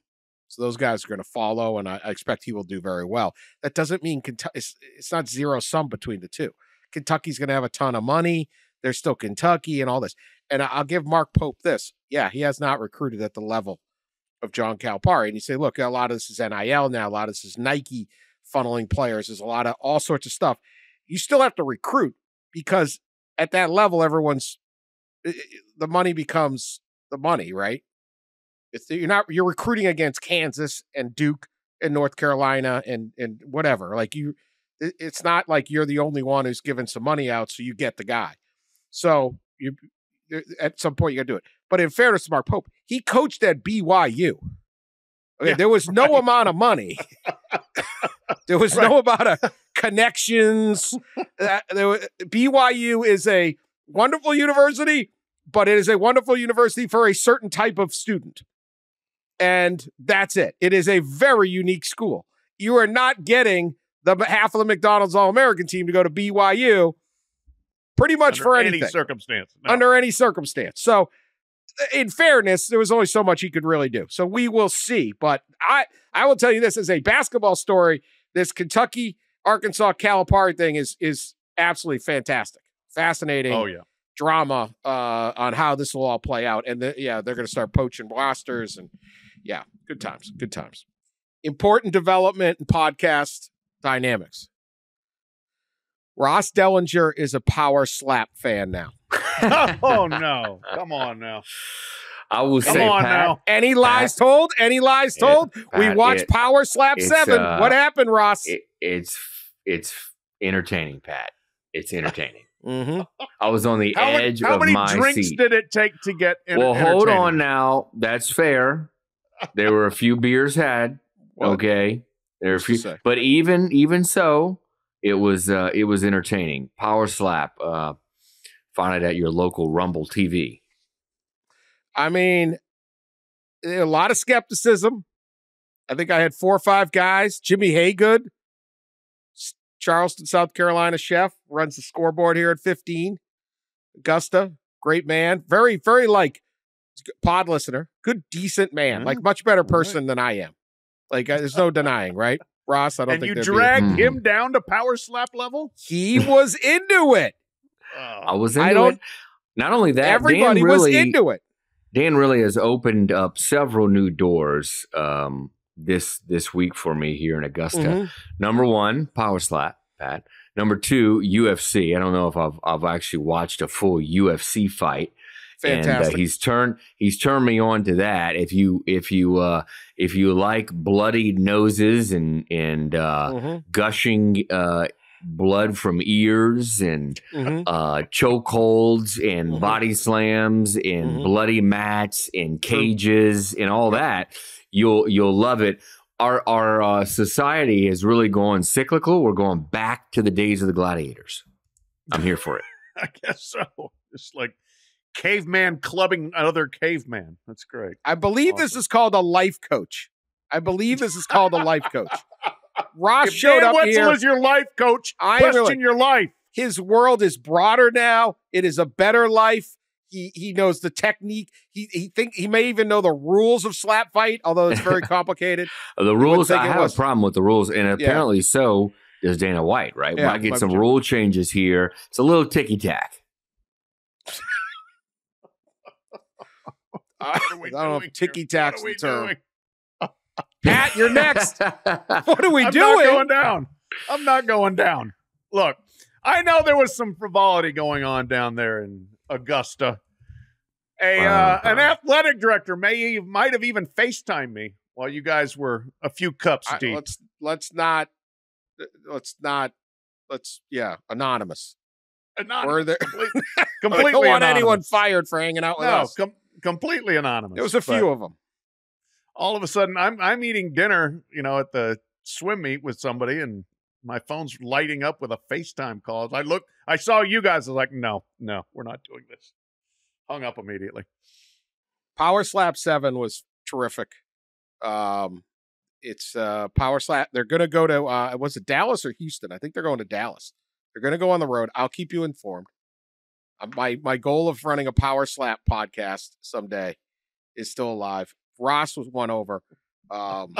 those guys are going to follow, and I expect he will do very well. That doesn't mean it's not zero sum between the two. Kentucky's going to have a ton of money. They're still Kentucky and all this. And I'll give Mark Pope this. Yeah, he has not recruited at the level of John Calipari. And you say, look, a lot of this is NIL now. A lot of this is Nike funneling players. There's a lot of all sorts of stuff. You still have to recruit, because at that level, the money becomes the money, right? You're recruiting against Kansas and Duke and North Carolina and whatever. Like it's not like you're the only one who's giving some money out, so you get the guy. So at some point you got to do it. But in fairness to Mark Pope, he coached at BYU. Okay, yeah, there was no amount of money. There was no amount of connections. BYU is a wonderful university, but it is a wonderful university for a certain type of student. And that's it. It is a very unique school. You are not getting the half of the McDonald's All-American team to go to BYU pretty much under for anything. Any circumstance. No. Under any circumstance. So, in fairness, there was only so much he could really do. So we will see. But I will tell you this as a basketball story, this Kentucky-Arkansas Calipari thing is absolutely fantastic. Fascinating. Oh, yeah. Drama on how this will all play out. And they're going to start poaching rosters. And yeah, good times. Good times. Important development in podcast dynamics. Ross Dellenger is a power slap fan now. Oh, no. Come on now. I will say, Pat, now. Any lies told? Any lies told? Pat, we watched Power Slap 7. What happened, Ross? It's entertaining, Pat. It's entertaining. Mm-hmm. I was on the edge of my seat. How many drinks did it take to get Well, hold on now. That's fair. There were a few beers had. Okay. There were a few, but even so, it was entertaining. Power slap. Find it at your local Rumble TV. I mean, a lot of skepticism. I think I had 4 or 5 guys. Jimmy Haygood, Charleston, South Carolina chef, runs the scoreboard here at 15. Augusta, great man. Very, very pod listener. Good, decent man. Like much better person than I am. Like there's no denying, right? Ross, I don't think you dragged him down to power slap level? He was into it. I was into it. Not only that, everybody was into it. Dan really has opened up several new doors this week for me here in Augusta. Mm-hmm. Number 1, power slap, Pat. Number 2, UFC. I don't know if I've actually watched a full UFC fight. Fantastic. And he's turned me on to that. If you like bloodied noses and gushing blood from ears and chokeholds and body slams and bloody mats and cages and all that, you'll love it. Our society is really going cyclical. We're going back to the days of the gladiators. I'm here for it. I guess so. It's like caveman clubbing another caveman. That's great. I believe this is called a life coach. Ross if showed Dan up Wetzel here. is your life coach. I Question really- your life. His world is broader now. It is a better life. He knows the technique. He may even know the rules of slap fight, although it's very complicated. The rules, I have a problem with the rules, and apparently so does Dana White, right? Yeah, When I get some rule changes here, it's a little ticky-tack. I don't know if ticky-tack's the term. Doing? Pat, you're next. What are we I'm doing? not going down. I'm not going down. Look, I know there was some frivolity going on down there in Augusta. An athletic director might have even FaceTimed me while you guys were a few cups deep. Anonymous. Anonymous. There, completely I don't want anonymous. anyone fired for hanging out with us. Completely anonymous. There was a few of them. All of a sudden, I'm eating dinner, at the swim meet with somebody, and my phone's lighting up with a FaceTime call. I saw you guys. I was like, no, we're not doing this. Hung up immediately. Power Slap 7 was terrific. It's Power Slap. They're going to go to, was it Dallas or Houston? I think they're going to Dallas. They're going to go on the road. I'll keep you informed. My goal of running a Power Slap podcast someday is still alive. Ross was won over. I'm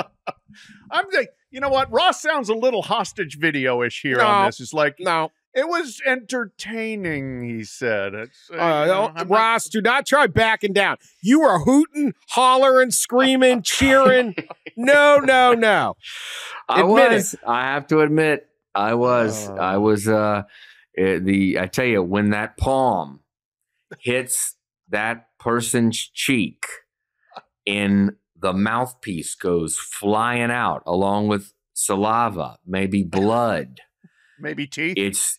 like, you know what? Ross sounds a little hostage video-ish here on this. It's like, no. It was entertaining, he said. Ross, do not try backing down. You were hooting, hollering, screaming, cheering. No. I have to admit, I was. I tell you, when that palm hits that person's cheek and the mouthpiece goes flying out along with saliva, maybe blood. Maybe teeth. It's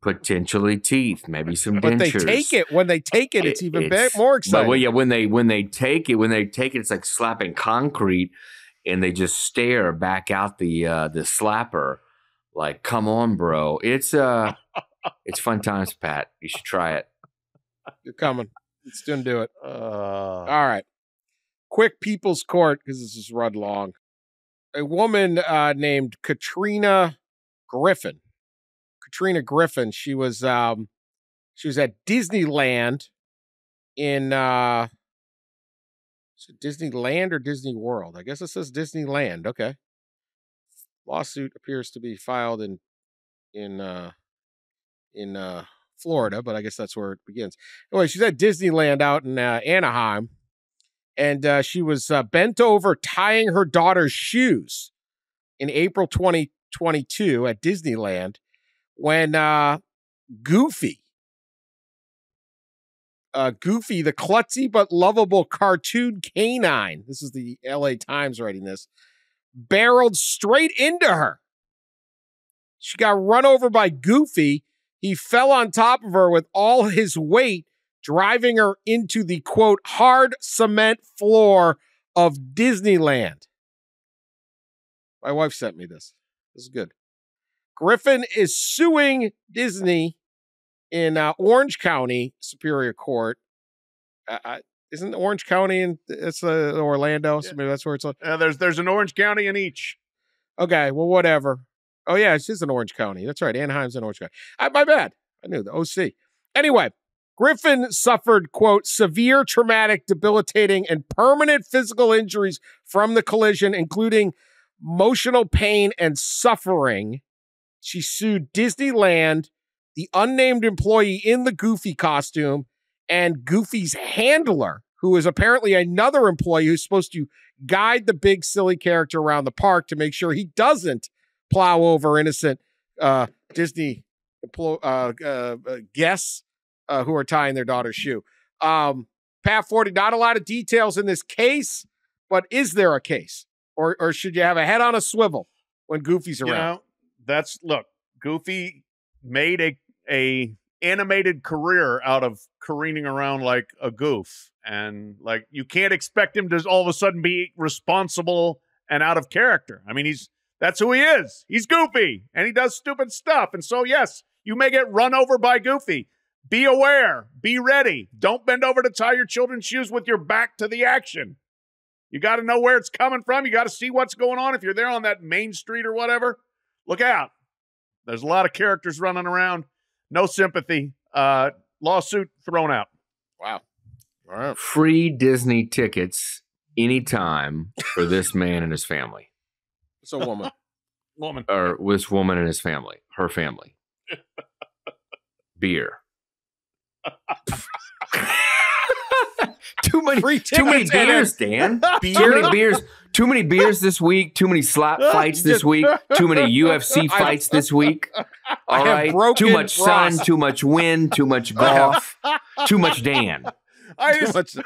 potentially teeth, maybe some dentures. But they take it. When they take it, it's even more exciting. But when they take it, it's like slapping concrete, and they just stare back out the slapper, like, come on, bro. It's fun times, Pat. You should try it. You're coming. Let's do it. All right. Quick People's Court, because this is run long. A woman named Katrina Griffin. She was at Disneyland in is it Disneyland or Disney World? I guess it says Disneyland. Okay. Lawsuit appears to be filed in Florida, but I guess that's where it begins. Anyway, she's at Disneyland out in Anaheim, and she was bent over tying her daughter's shoes in April 2022 at Disneyland when Goofy, the klutzy but lovable cartoon canine, this is the LA Times writing this, barreled straight into her. She got run over by Goofy. He fell on top of her with all his weight, driving her into the, quote, hard cement floor of Disneyland. My wife sent me this. This is good. Griffin is suing Disney in Orange County Superior Court. Isn't Orange County in it's Orlando? So maybe that's where it's. There's an Orange County in each. Okay, well, whatever. Oh yeah, it's just in Orange County. That's right. Anaheim's in Orange County. My bad. I knew the OC. Anyway, Griffin suffered, quote, severe traumatic, debilitating, and permanent physical injuries from the collision, including emotional pain and suffering. She sued Disneyland, the unnamed employee in the Goofy costume, and Goofy's handler, who is apparently another employee who's supposed to guide the big silly character around the park to make sure he doesn't plow over innocent Disney guests who are tying their daughter's shoe. Pat Forde, not a lot of details in this case, but is there a case? Or should you have a head on a swivel when Goofy's around? Look, Goofy made a animated career out of careening around like a goof. And like, you can't expect him to all of a sudden be responsible and out of character. I mean, that's who he is. He's Goofy and he does stupid stuff. And so, yes, you may get run over by Goofy. Be aware, be ready. Don't bend over to tie your children's shoes with your back to the action. You got to know where it's coming from. You got to see what's going on. If you're there on that main street or whatever, look out. There's a lot of characters running around. No sympathy. Lawsuit thrown out. Wow. All right. Free Disney tickets anytime for this man and his family. It's a woman. Or this woman and his family. Her family. Beer. Too many beers, Dan. Too many beers this week. Too many slap fights this week. Too many UFC fights this week. All right. Too much sun, too much wind, too much golf, too much Dan. Too much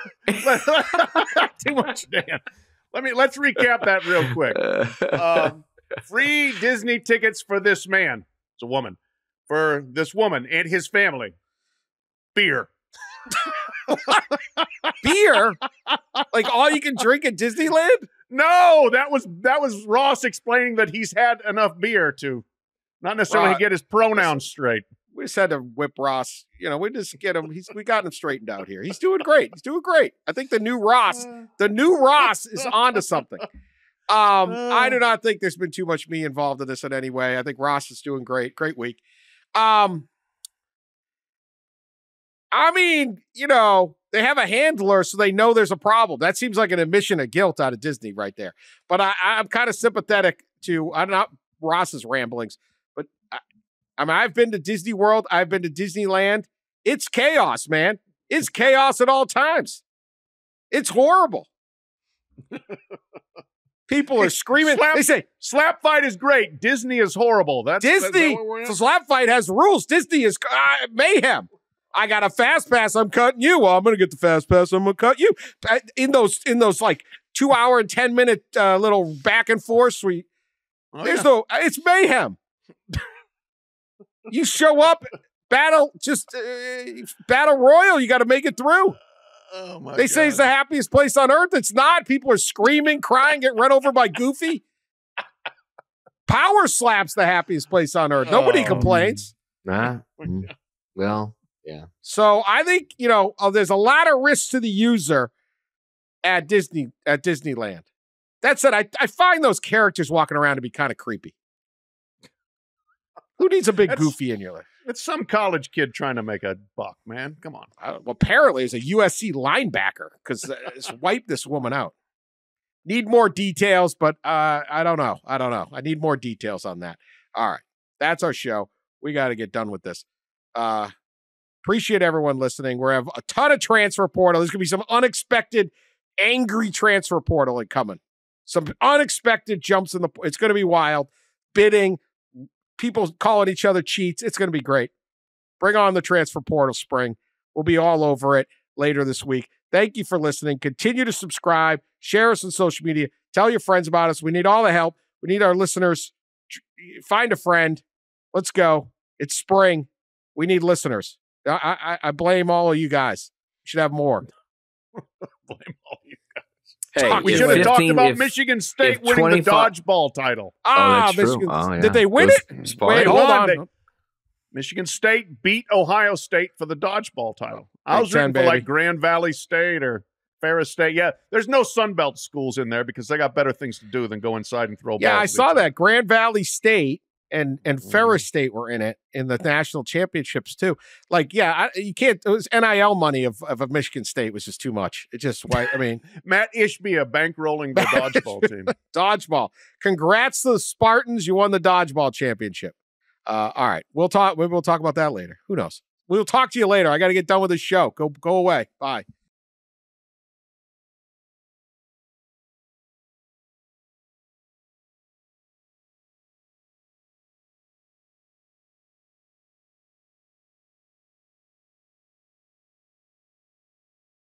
Dan. Let's recap that real quick. Free Disney tickets for this man. It's a woman. For this woman and his family. Beer. Beer? Like all you can drink at Disneyland? No, that was Ross explaining that he's had enough beer to not necessarily get his pronouns straight. We just had to whip Ross. We just get him. We got him straightened out here. He's doing great. I think the new Ross is onto something. I do not think there's been too much me involved in this in any way. I think Ross is doing great. Great week. I mean, they have a handler, so they know there's a problem. That seems like an admission of guilt out of Disney right there. But I'm kind of sympathetic to, I don't know, Ross's ramblings. But I've been to Disney World. I've been to Disneyland. It's chaos, man. It's chaos at all times. It's horrible. People are screaming. They say slap fight is great. Disney is horrible. Disney. Slap fight has rules. Disney is mayhem. I got a fast pass. I'm cutting you. Well, I'm going to get the fast pass. I'm going to cut you. In those like 2 hour and 10-minute little back and forth suite. It's mayhem. You show up, battle royal. You got to make it through. Oh my! They say it's the happiest place on earth. It's not. People are screaming, crying, get run over by Goofy. Power Slap's the happiest place on earth. Nobody complains. Well, yeah. So I think there's a lot of risk to the user at Disneyland. That said, I find those characters walking around to be kind of creepy. Who needs a big Goofy in your life? It's some college kid trying to make a buck, man. Come on. Well, apparently it's a USC linebacker because it's wiped this woman out. Need more details, but I don't know. I need more details on that. All right. That's our show. We got to get done with this. Appreciate everyone listening. We have a ton of transfer portal. There's going to be some unexpected, angry transfer portal coming. Some unexpected jumps in it's going to be wild. Bidding. People calling each other cheats. It's going to be great. Bring on the transfer portal spring. We'll be all over it later this week. Thank you for listening. Continue to subscribe. Share us on social media. Tell your friends about us. We need all the help. We need our listeners. Find a friend. Let's go. It's spring. We need listeners. I blame all of you guys. We should have more. Blame all you guys. Hey, we should have talked about Michigan State winning the dodgeball title. Michigan. Oh, yeah. Did they win it? Wait, hold on. Michigan State beat Ohio State for the dodgeball title. I was rooting for like Grand Valley State or Ferris State. Yeah, there's no Sunbelt schools in there because they got better things to do than go inside and throw balls. Yeah, I saw that. Grand Valley State and Ferris State were in it in the national championships too. Like, yeah, you can't. It was NIL money of Michigan State was just too much. It just, I mean, Matt Ishbia bankrolling the dodgeball team. Dodgeball. Congrats to the Spartans. You won the dodgeball championship. All right, we'll talk. Maybe we'll talk about that later. Who knows? We'll talk to you later. I got to get done with this show. Go away. Bye.